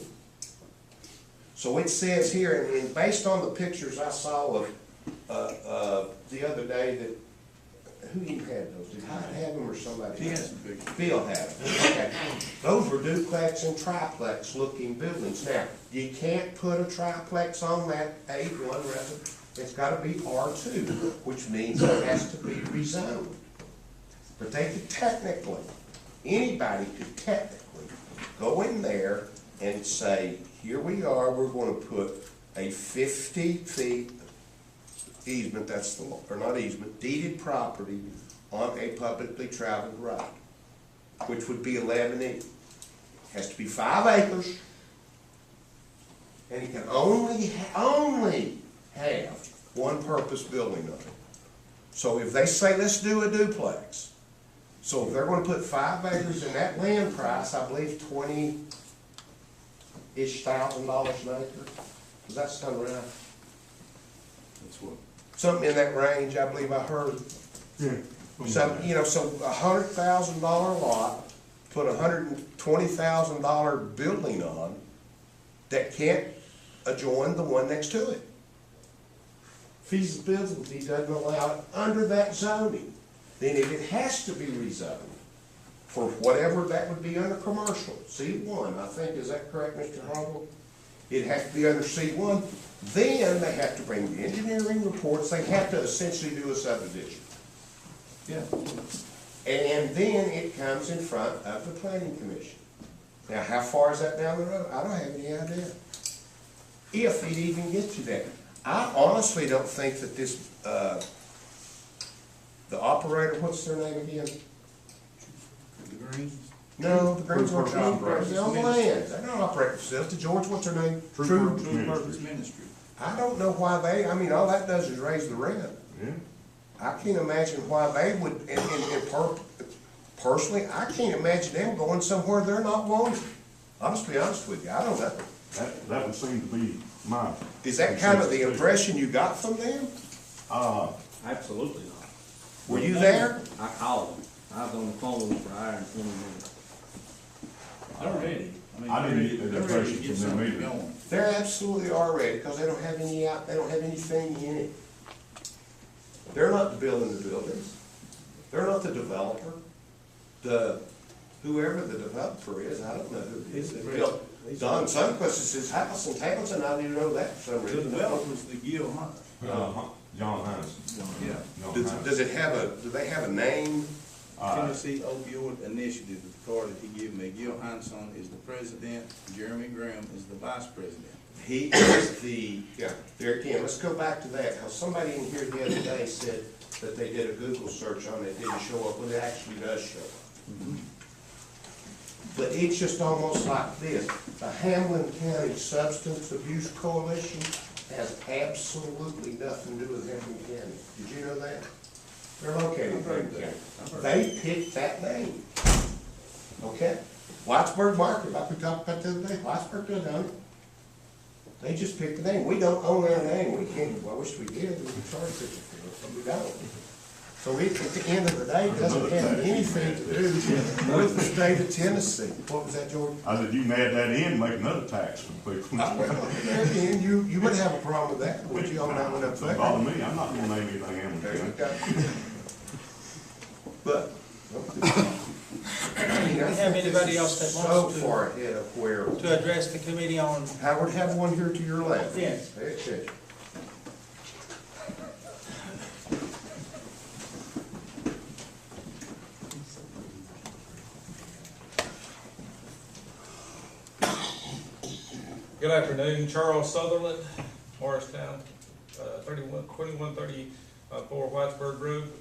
A: So it says here, and based on the pictures I saw of, the other day, that, who even had those? Did Hyde have them or somebody?
E: He has some pictures.
A: Bill had them, okay. Those were duplex and triplex looking buildings. Now, you can't put a triplex on that A1 residence. It's gotta be R2, which means it has to be rezoned. But they could technically, anybody could technically go in there and say, here we are, we're gonna put a 50 feet easement, that's the, or not easement, deeded property on a publicly traveled road, which would be 11E. Has to be 5 acres, and it can only have one purpose building on it. So if they say, let's do a duplex, so if they're gonna put 5 acres in that land price, I believe $20,000-ish an acre, does that sound right?
E: That's what.
A: Something in that range, I believe I heard.
L: Yeah.
A: So, you know, so $100,000 lot, put $120,000 building on that can't adjoin the one next to it. Feasibility doesn't allow it under that zoning. Then if it has to be rezoned for whatever that would be under commercial, C1, I think, is that correct, Mr. Harville? It has to be under C1, then they have to bring the engineering reports, they have to essentially do a subdivision.
E: Yeah.
A: And then it comes in front of the planning commission. Now, how far is that down the road? I don't have any idea. If it even gets to that. I honestly don't think that this, the operator, what's their name again?
E: The Greens?
A: No, the Greens aren't
L: True
A: operators, they're on the land. They're not operating facility. George, what's their name?
L: True Purpose
E: Ministry.
A: I don't know why they, I mean, all that does is raise the rent.
L: Yeah.
A: I can't imagine why they would, personally, I can't imagine them going somewhere they're not wanted. I'll just be honest with you, I don't know.
L: That would seem to be my.
A: Is that kind of the impression you got from them?
P: Absolutely not.
A: Were you there?
P: I called them. I was on the phone with them for an hour and 20 minutes.
E: They're ready.
L: I didn't get that
E: they're ready to
L: impression
E: get
L: from them
E: something
L: either.
E: going.
A: They're absolutely already, because they don't have any out, they don't have anything in it. They're not building the buildings. They're not the developer. Whoever the developer is, I don't know who it is. They built, Don Sundquist is his house in Tableton, I didn't know that for some
E: The
A: reason.
E: developer's the Gil Hunt.
L: John Hines.
E: Yeah.
L: John
A: Does
L: Hines.
A: it have do they have a name?
E: Tennessee Opioid Initiative, the card that he gave me. Gil Hanson is the president, Jeremy Graham is the vice president.
A: He is there again, let's go back to that, because somebody in here the other day said that they did a Google search on it, it didn't show up, well, it actually does show up. But it's just almost like this, the Hamlin County Substance Abuse Coalition has absolutely nothing to do with Hamlin County. Did you know that? They're located in Hamlin County. They picked that name. Okay? Whitesburg Market, like we talked about the other day, Whitesburg doesn't own it. They just picked the name. We don't own our name. We can't, well, I wish we did, we could charge people for it, but we don't. So it, at the end of the day, it doesn't have anything to do with the state of Tennessee. What was that, Jordan?
L: I said, you can add that in, make another tax for people.
A: And you would have a problem with that, would you, on that one up there?
L: Don't bother me, I'm not gonna name anything in
A: There you
L: there.
A: go. But.
J: Do we have anybody else that
A: So
J: wants
A: far ahead of where,
J: to address the committee on?
A: Howard, have one here to your left.
J: Yes.
A: Pay attention.
Q: Good afternoon, Charles Sutherland, Morristown, 2134 Whitesburg Road.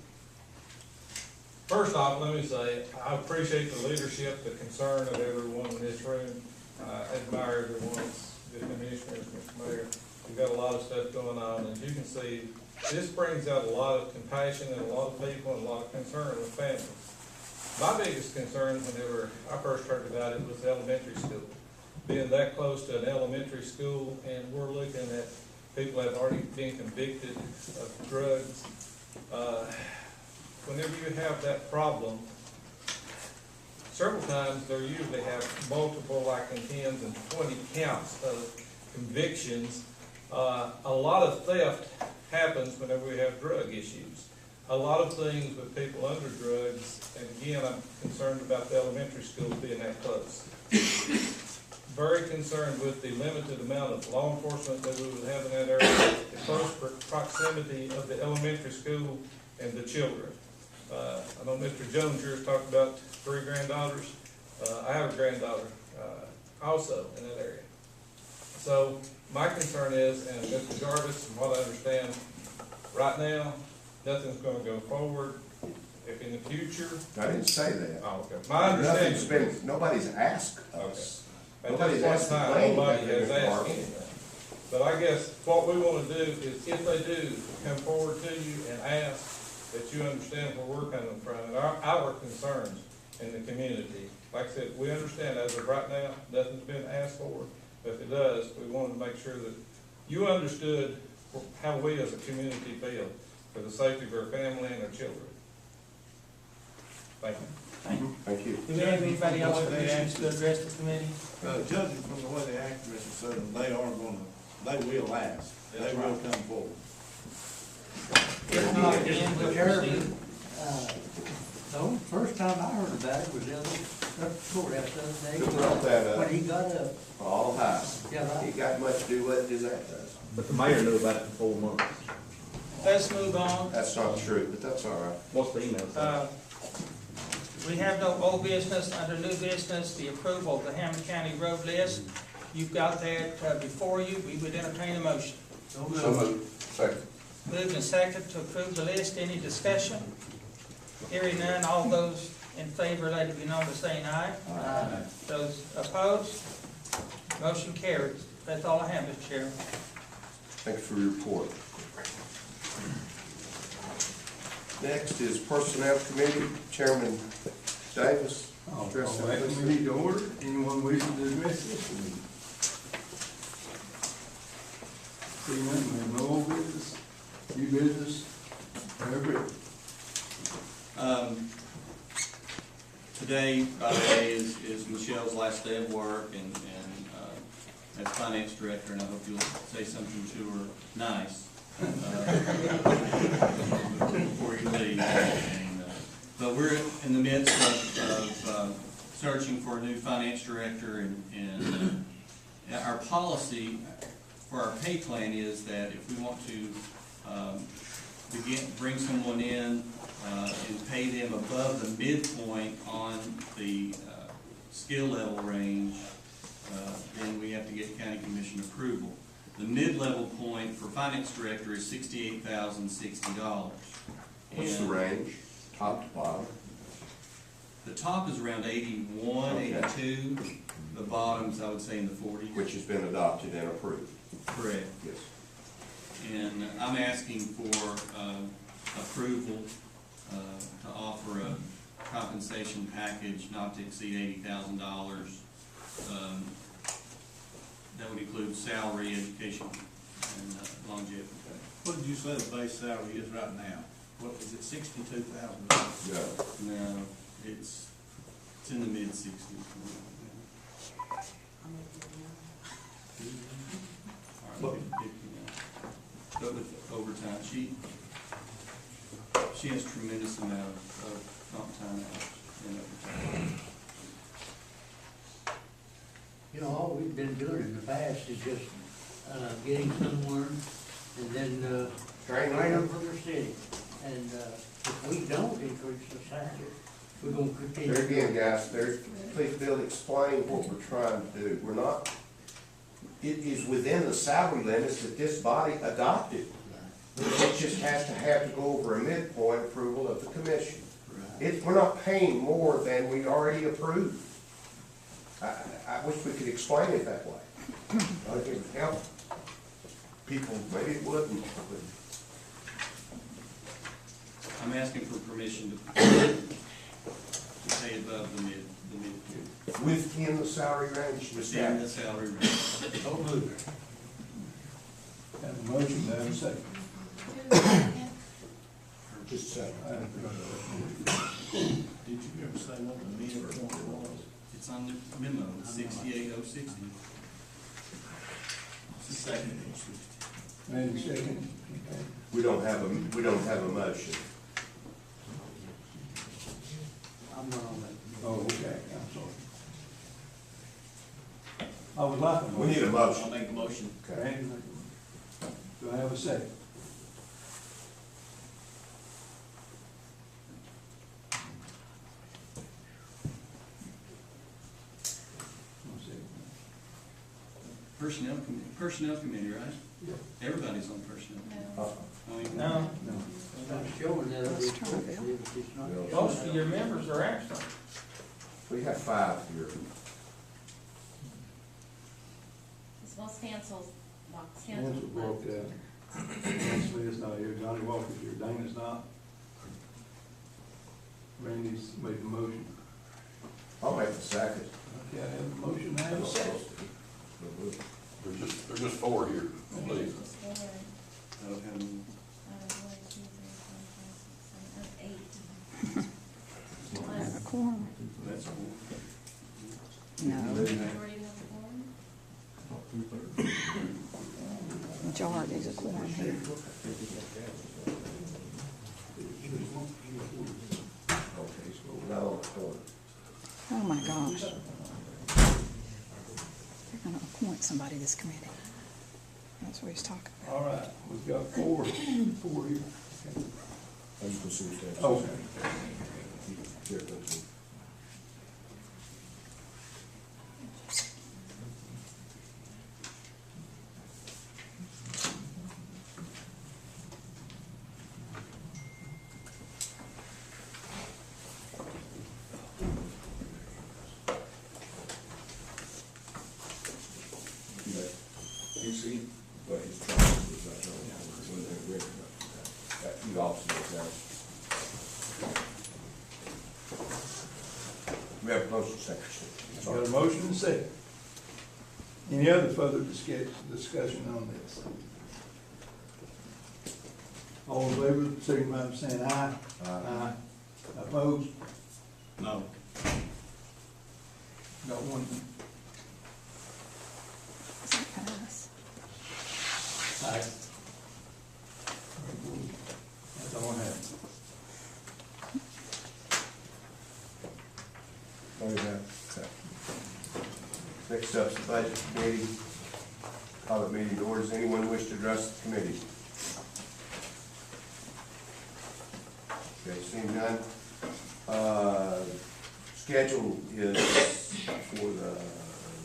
Q: First off, let me say, I appreciate the leadership, the concern of everyone in this room. I admire everyone's, the commissioners, Mr. Mayor. We've got a lot of stuff going on. As you can see, this brings out a lot of compassion in a lot of people and a lot of concern with families. My biggest concern whenever I first heard about it was elementary school. Being that close to an elementary school, and we're looking at people that have already been convicted of drugs. Whenever you have that problem, several times they usually have multiple, like in 10s and 20 counts of convictions. A lot of theft happens whenever we have drug issues. A lot of things with people under drugs, and again, I'm concerned about the elementary school being that close. Very concerned with the limited amount of law enforcement that we would have in that area, the close proximity of the elementary school and the children. I know Mr. Jones here has talked about 3 granddaughters. I have a granddaughter also in that area. So my concern is, and Mr. Jarvis, from what I understand, right now, nothing's going to go forward. If in the future.
A: I didn't say that.
Q: Oh, okay. My understanding.
A: Nobody's asked us.
Q: At this point in time, nobody has asked anything. But I guess what we want to do is, if they do come forward to you and ask, that you understand where we're coming from and our concerns in the community. Like I said, we understand as of right now, nothing's been asked for, but if it does, we want to make sure that you understood how we as a community feel for the safety of our family and our children. Thank you.
A: Thank you.
J: Do we have anybody else that wishes to address the committee?
E: Judging from the way they act, Mr. Sutton, they are they will last. They will come forward.
J: If not, then we'll proceed.
C: The first time I heard about it was the other courthouse the other
A: Who
C: day.
A: brought that up?
C: When he got up.
A: All high.
C: Yeah, right.
A: He got much to do with it as that does.
P: But the mayor knew about it for 4 months.
J: Let's move on.
A: That's not true, but that's all right.
P: What's the email say?
J: We have no old business. Under new business, the approval of the Hammond County road list. You've got that before you. We would entertain a motion.
I: So moved. Second.
J: Moved and seconded to approve the list. Any discussion? Hearing none, all those in favor, let it be known by saying aye. Aye. Those opposed? Motion carries. That's all I have, Mr. Chairman.
A: Thank you for your report. Next is Personnel Committee, Chairman Davis.
H: I'll
A: Address
H: call
A: that,
H: that
A: please.
H: committee to order. Anyone wishing to address this committee? Seeing none, we have no old business, new business, Mayor
F: Today, by the way, is Michelle's last day of work, and as finance director, and I hope you'll say something to her nice before you leave. But we're in the midst of searching for a new finance director, and our policy for our pay plan is that if we want to bring someone in and pay them above the midpoint on the skill level range, then we have to get county commission approval. The mid-level point for finance director is $68,060.
A: What's the range, top to bottom?
F: The top is around 81,
A: Okay.
F: 82. The bottom's, I would say, in the 40s.
A: Which has been adopted and approved.
F: Correct.
A: Yes.
F: And I'm asking for approval to offer a compensation package not to exceed $80,000. That would include salary, education, and longevity.
E: What did you say the base salary is right now? What is it, $62,000?
F: No, it's in the mid-60s. But with overtime, she has tremendous amount of comp time hours and overtime.
C: You know, all we've been doing in the past is just, getting someone and then,
A: Train
C: them for the city. And, if we don't increase the salary, we're gonna continue.
A: There again, guys, please, Bill, explain what we're trying to do. We're not, it is within the salary limits that this body adopted. It just has to go over a midpoint approval of the commission. We're not paying more than we already approved. I wish we could explain it that way. I think it would help people, maybe it wouldn't, but
F: I'm asking for permission to pay above the mid.
A: within the salary range.
F: Within the salary range.
H: Don't move. Have a motion, have a second.
A: Just a second.
E: Did you ever say what the midpoint was?
F: It's on the memo, 68060. It's the second.
H: And second. Okay.
A: We don't have a motion.
C: I'm not on that.
H: Oh, okay, I'm sorry. I would like a motion.
A: We need a motion.
B: I'll make a motion.
A: Okay.
H: Do I have a second?
F: Personnel committee, right?
H: Yeah.
F: Everybody's on personnel.
J: No,
C: No, it's not showing that other report, it's not.
J: most of your members are absent.
A: We have 5 here.
M: Well, Stansel's
H: Stan's broke out. Nancy is not here, Johnny Walker's here, Dana's not. Randy's made the motion.
A: I'll make the second.
H: Okay, I have a motion, I have a second.
I: There's just 4 here, please.
R: No. Majority's a quorum here. Oh my gosh. They're gonna appoint somebody to this committee. That's what he's talking about.
H: All right, we've got four here. Okay.
A: You see, but his problem is I don't know when they're ready. You officers now. We have a motion second.
H: Got a motion and a second. Any other further discussion on this? All in favor, signify by saying aye. Aye. Opposed?
E: No.
H: Got one.
R: Does that pass?
H: Aye. That's all I have.
A: Next up's the budget committee. Call the meeting to order. Does anyone wish to address the committee? Okay, seeing none. Schedule is for the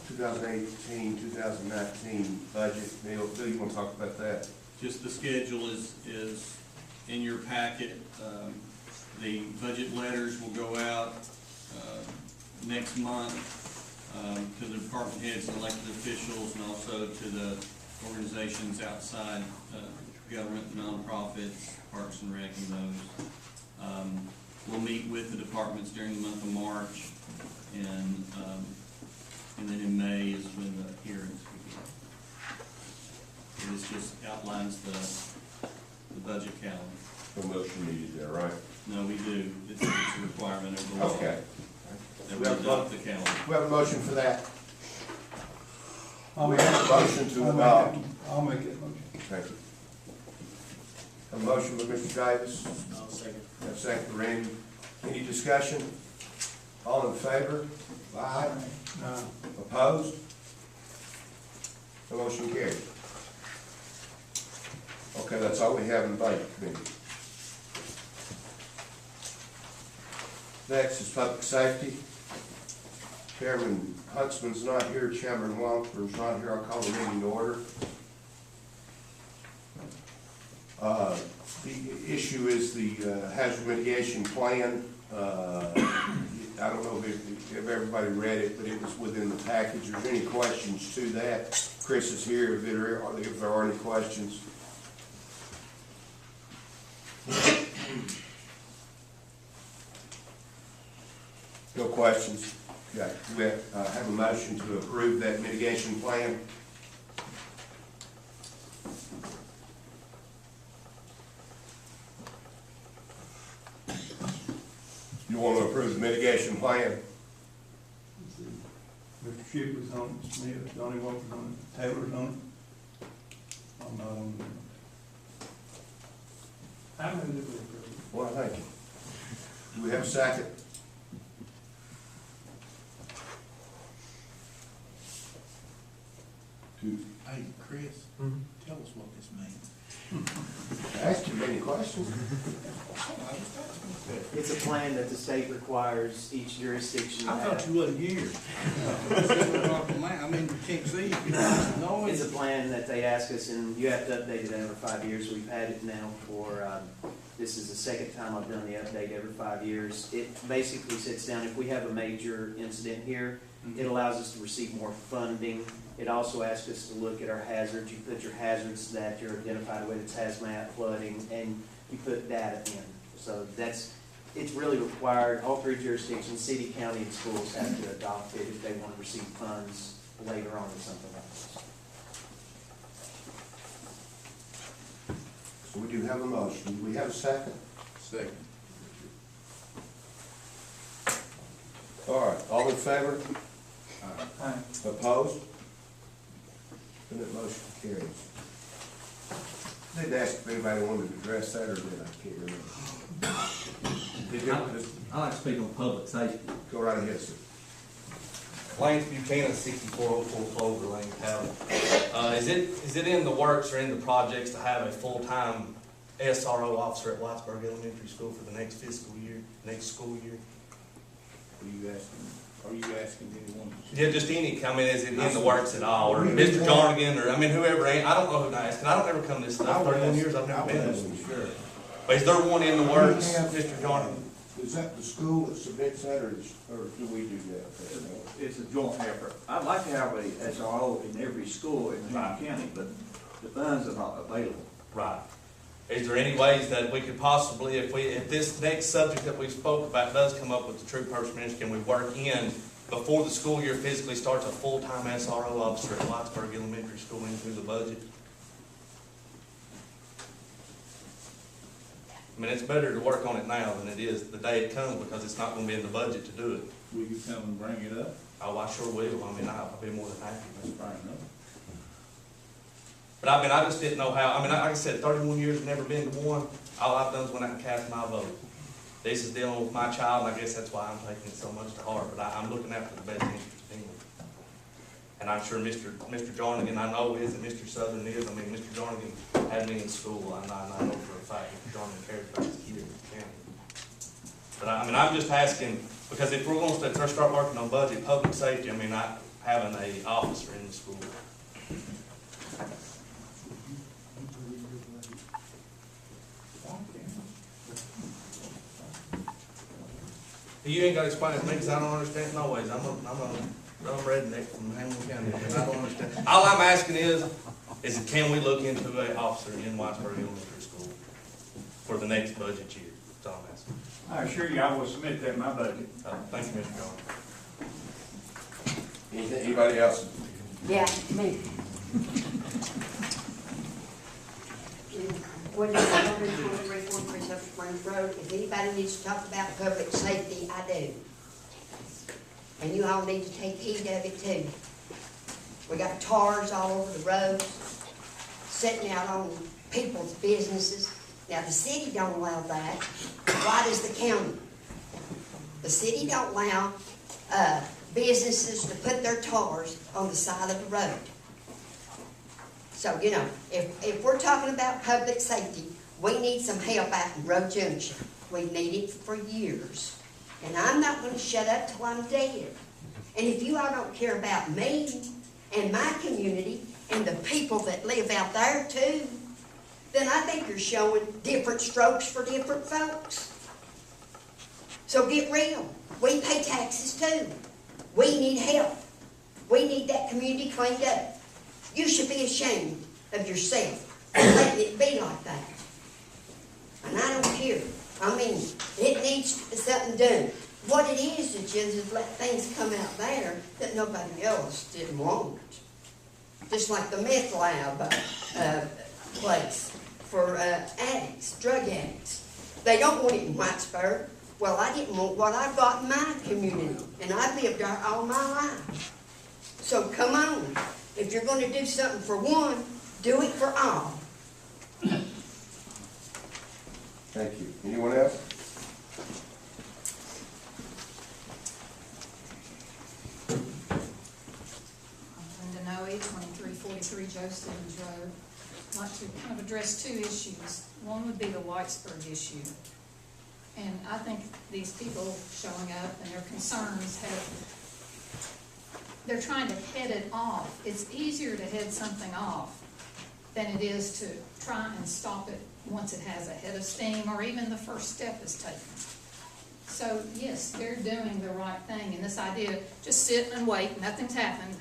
A: 2018, 2019 budget. Bill, you want to talk about that?
F: Just the schedule is in your packet. The budget letters will go out next month to the department heads and elected officials, and also to the organizations outside government, nonprofits, Parks and Rec, and those. We'll meet with the departments during the month of March, and then in May is when the hearings begin. This just outlines the budget calendar.
A: No motion needed there, right?
F: No, we do. It's a requirement of the law.
A: Okay.
F: That we adopt the calendar.
A: We have a motion for that.
H: I'll
A: We
H: make
A: have a motion to adopt.
H: I'll make that motion.
A: Thank you. A motion by Mr. Davis.
B: I'll second.
A: A second by Randy. Any discussion? All in favor? Aye.
H: Aye.
A: Opposed? The motion carried. Okay, that's all we have in the budget committee. Next is public safety. Chairman Huntsman's not here, Chairman Wampler's not here. I'll call the meeting to order. The issue is the hazard mitigation plan. I don't know if everybody read it, but it was within the package. If there's any questions to that, Chris is here if there are any questions. No questions? Okay. We have a motion to approve that mitigation plan. You want to approve the mitigation plan?
H: Mr. Shipley's on it, Smith, Johnny Walker's on it, Taylor's on it. I'm not on it. I move that we approve.
A: Well, thank you. Do we have a second?
E: Hey, Chris, tell us what this means.
A: Ask you any questions?
S: It's a plan that the state requires each jurisdiction to
E: I
S: have.
E: thought you wasn't here. I mean, you can't see if you know
S: It's a plan that they ask us, and you have to update it every 5 years. We've had it now for, this is the second time I've done the update every 5 years. It basically sits down, if we have a major incident here, it allows us to receive more funding. It also asks us to look at our hazards. You put your hazards that you're identified with, it's hazmat, flooding, and you put data in. So it's really required. All three jurisdictions, city, county, and schools have to adopt it if they want to receive funds later on or something like this.
A: So we do have a motion. Do we have a second?
E: Second.
A: All right, all in favor?
H: Aye.
A: Opposed? Then that motion carries. Did ask if anybody wanted to address that, or did I? Can't remember. Did you, just
P: I like to speak on public safety.
A: go right ahead, sir.
O: Lance Buchanan, 6404 Clover Lane, Talbot. Is it in the works or in the projects to have a full-time SRO officer at Whitesburg Elementary School for the next fiscal year, next school year?
E: Are you asking anyone?
O: Yeah, just any, I mean, is it in the works at all, or Mr. Jarnigan, or, I mean, whoever, I don't know who to ask, and I don't ever come to this stuff, 31 years I've never been this.
A: Sure.
O: But is there one in the works,
A: We have,
O: Mr. Jarnigan?
A: Is that the school that submits that, or do we do that?
K: It's a joint effort. I'd like to have a SRO in every school in Pine County, but the funds are not available.
O: Right. Is there any ways that we could possibly, if this next subject that we spoke about does come up with the true purpose ministry, can we work in, before the school year physically starts, a full-time SRO officer at Whitesburg Elementary School into the budget? I mean, it's better to work on it now than it is the day it comes, because it's not gonna be in the budget to do it.
E: Will you come and bring it up?
O: Oh, I sure will. I mean, I'll be more than happy.
E: That's fine enough.
O: But I mean, I just didn't know how, I mean, like I said, 31 years, never been to one. All I've done is went out and cast my vote. This is dealing with my child, and I guess that's why I'm taking it so much to heart, but I'm looking after the best interest of England. And I'm sure Mr. Jarnigan, I know is, and Mr. Southern is. I mean, Mr. Jarnigan had me in school, and I know for a fact Mr. Jarnigan cares about his kids in the county. But I mean, I'm just asking, because if we're going to start working on budget, public safety, I mean, not having an officer in the school. You ain't got to explain it to me, because I don't understand no ways. I'm a redneck from Hamilton County, and I don't understand. All I'm asking is can we look into an officer in Whitesburg Elementary School for the next budget year? That's all I'm asking.
K: I assure you, I will submit that in my budget.
O: Thank you, Mr. Jones.
A: Anybody else?
N: Yeah, me. What is 12343 Silver Springs Road? If anybody needs to talk about public safety, I do. And you all need to take heed of it too. We got tars all over the roads, sitting out on people's businesses. Now, the city don't allow that. Why does the county? The city don't allow businesses to put their tars on the side of the road. So, you know, if we're talking about public safety, we need some help out in Road Junction. We've needed it for years. And I'm not going to shut up till I'm dead. And if you all don't care about me and my community and the people that live out there too, then I think you're showing different strokes for different folks. So get real. We pay taxes too. We need help. We need that community cleaned up. You should be ashamed of yourself for letting it be like that. And I don't care. I mean, it needs something done. What it is just let things come out there that nobody else didn't want. Just like the meth lab place for addicts, drug addicts. They don't want it in Whitesburg. Well, I didn't want what I got in my community, and I lived there all my life. So come on. If you're going to do something for one, do it for all.
A: Thank you. Anyone else?
R: Linda Noe, 2343 Joe Stevens Road. I'd like to kind of address two issues. One would be the Whitesburg issue. And I think these people showing up and their concerns they're trying to head it off. It's easier to head something off than it is to try and stop it once it has a head of steam or even the first step is taken. So yes, they're doing the right thing. And this idea, just sit and wait, nothing's happened.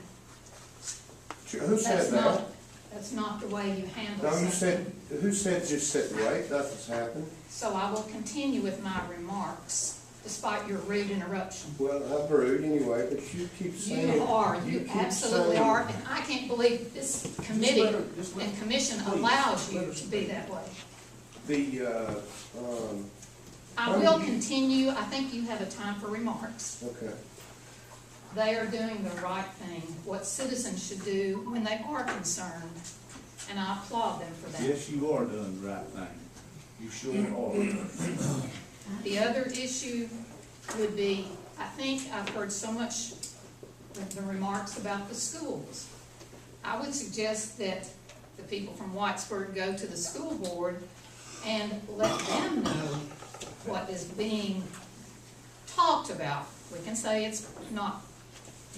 A: Who said that?
R: That's not the way you handle
A: No,
R: something.
A: who said just sit and wait? Nothing's happened.
R: So I will continue with my remarks despite your rude interruption.
A: Well, I'm rude anyway, but you keep saying.
R: You are, you
A: keep
R: absolutely
A: saying-
R: are, and I can't believe this committee and commission allows you to be that way. I will continue, I think you have a time for remarks.
A: Okay.
R: they are doing the right thing, what citizens should do when they are concerned, and I applaud them for that.
P: Yes, you are doing the right thing. You sure are.
R: The other issue would be, I think I've heard so much the remarks about the schools. I would suggest that the people from Whitesburg go to the school board and let them know what is being talked about. We can say it's not,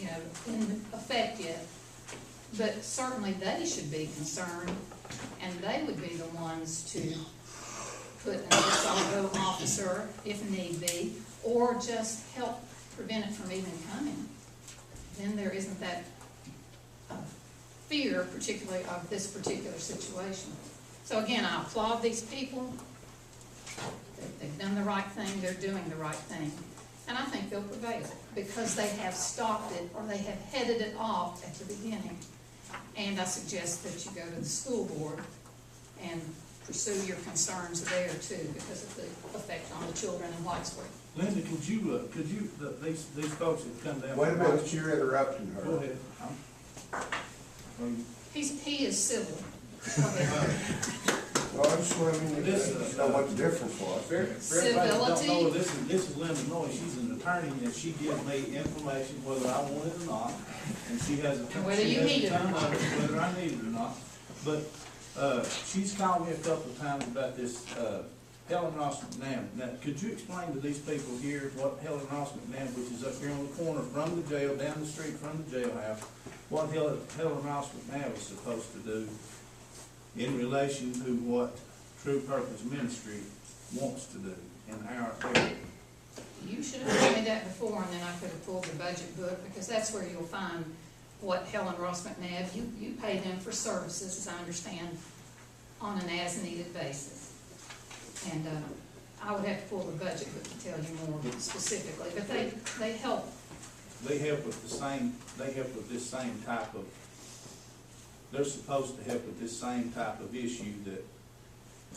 R: in effect yet, but certainly they should be concerned, and they would be the ones to put an SRO officer if need be, or just help prevent it from even coming. Then there isn't that fear, particularly of this particular situation. So again, I applaud these people. They've done the right thing, they're doing the right thing. And I think they'll prevail because they have stopped it, or they have headed it off at the beginning. And I suggest that you go to the school board and pursue your concerns there too, because of the effect on the children in Whitesburg.
P: Linda, could you, these folks have come down.
A: Wait a minute, you're interrupting her.
P: Go ahead.
R: He is civil.
A: Well, I just want to know what the difference was.
P: For everybody that don't know,
R: Civility.
P: this is Linda Noy. She's an attorney, and she gives me information whether I want it or not. And she has a.
R: And whether you need it or
P: time
R: not.
P: of it, whether I need it or not. But, she's called me a couple of times about this, Helen Ross McNabb. Now, could you explain to these people here what Helen Ross McNabb, which is up here on the corner from the jail, down the street from the jailhouse, what Helen Ross McNabb is supposed to do in relation to what True Purpose Ministry wants to do in our area?
R: You should have told me that before, and then I could have pulled the budget book, because that's where you'll find what Helen Ross McNabb, you pay them for services, as I understand, on an as-needed basis. And I would have to pull the budget book to tell you more specifically, but they help.
P: They help with this same type of, they're supposed to help with this same type of issue that.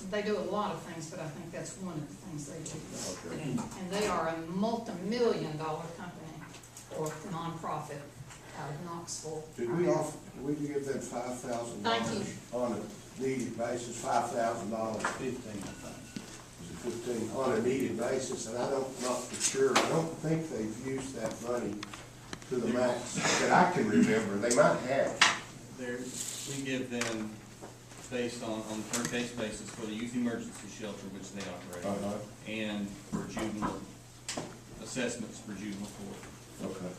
R: They do a lot of things, but I think that's one of the things they do. And they are a multi-million-dollar company or nonprofit out of Knoxville.
A: Did we give them $5,000
R: Thank you.
A: on a needed basis, $5,000?
P: 15, I think.
A: Was it 15 on a needed basis? And not for sure, I don't think they've used that money to the max that I can remember. They might have.
F: We give them based on a per case basis for the youth emergency shelter which they operate, and for juvenile assessments for juvenile court.
A: Okay.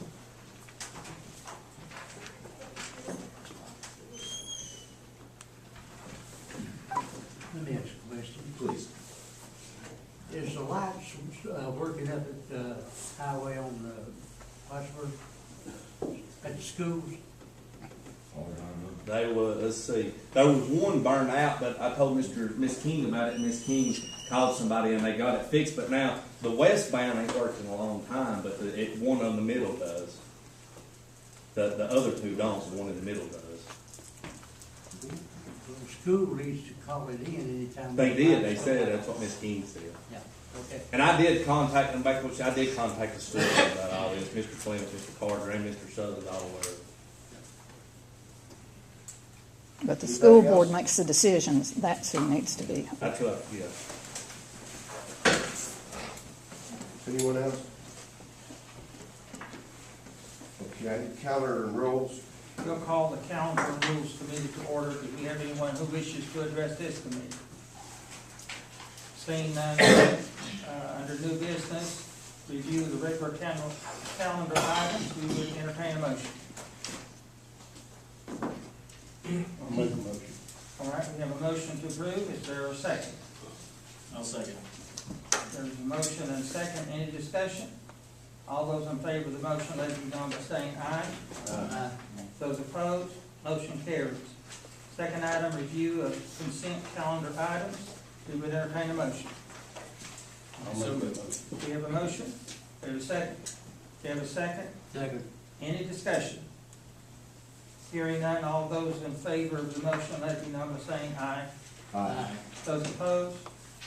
C: Let me ask a question.
A: Please.
C: Is the lights working up at the highway on Whitesburg, at the schools?
O: They were, let's see, there was one burned out, but I told Miss King about it, and Miss King called somebody and they got it fixed, but now the westbound ain't working a long time, but one in the middle does. The other two don't, the one in the middle does.
C: The school needs to call it in anytime.
O: They did, they said, that's what Miss King said.
C: Yeah, okay.
O: And I did contact them back, which I did contact the school about all this, Mr. Clement, Mr. Carter, and Mr. Southern, all aware.
T: But the school board makes the decisions, that's who needs to be.
O: That's right, yeah.
A: Anyone else? Okay, calendar and rules.
J: We'll call the Calendar and Rules Committee to order. Do we have anyone who wishes to address this committee? Seeing none, under new business, review the regular calendar items, we would entertain a motion.
H: I'll make a motion.
J: All right, we have a motion to approve. Is there a second?
B: I'll second.
J: There's a motion and a second. Any discussion? All those in favor of the motion, let it be known by saying aye.
C: Aye.
J: Those opposed, motion carries. Second item, review of consent calendar items. We would entertain a motion.
H: I'll make that motion.
J: We have a motion. There's a second. We have a second.
C: Second.
J: Any discussion? Hearing none, all those in favor of the motion, let it be known by saying aye.
A: Aye.
J: Those opposed,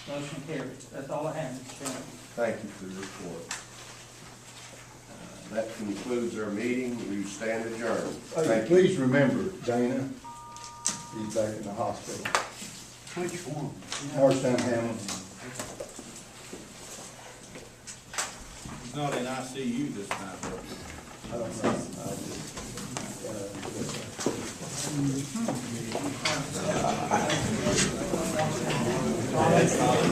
J: motion carries. That's all I have, Mr. Chairman.
A: Thank you for the report. That concludes our meeting. We stand adjourned.
H: Hey,
A: Thank you.
H: please remember Dana, he's back in the hospital.
C: Which one?
H: Morristown Hamlin.
P: He's not in ICU this time, though.
H: I don't know. I just,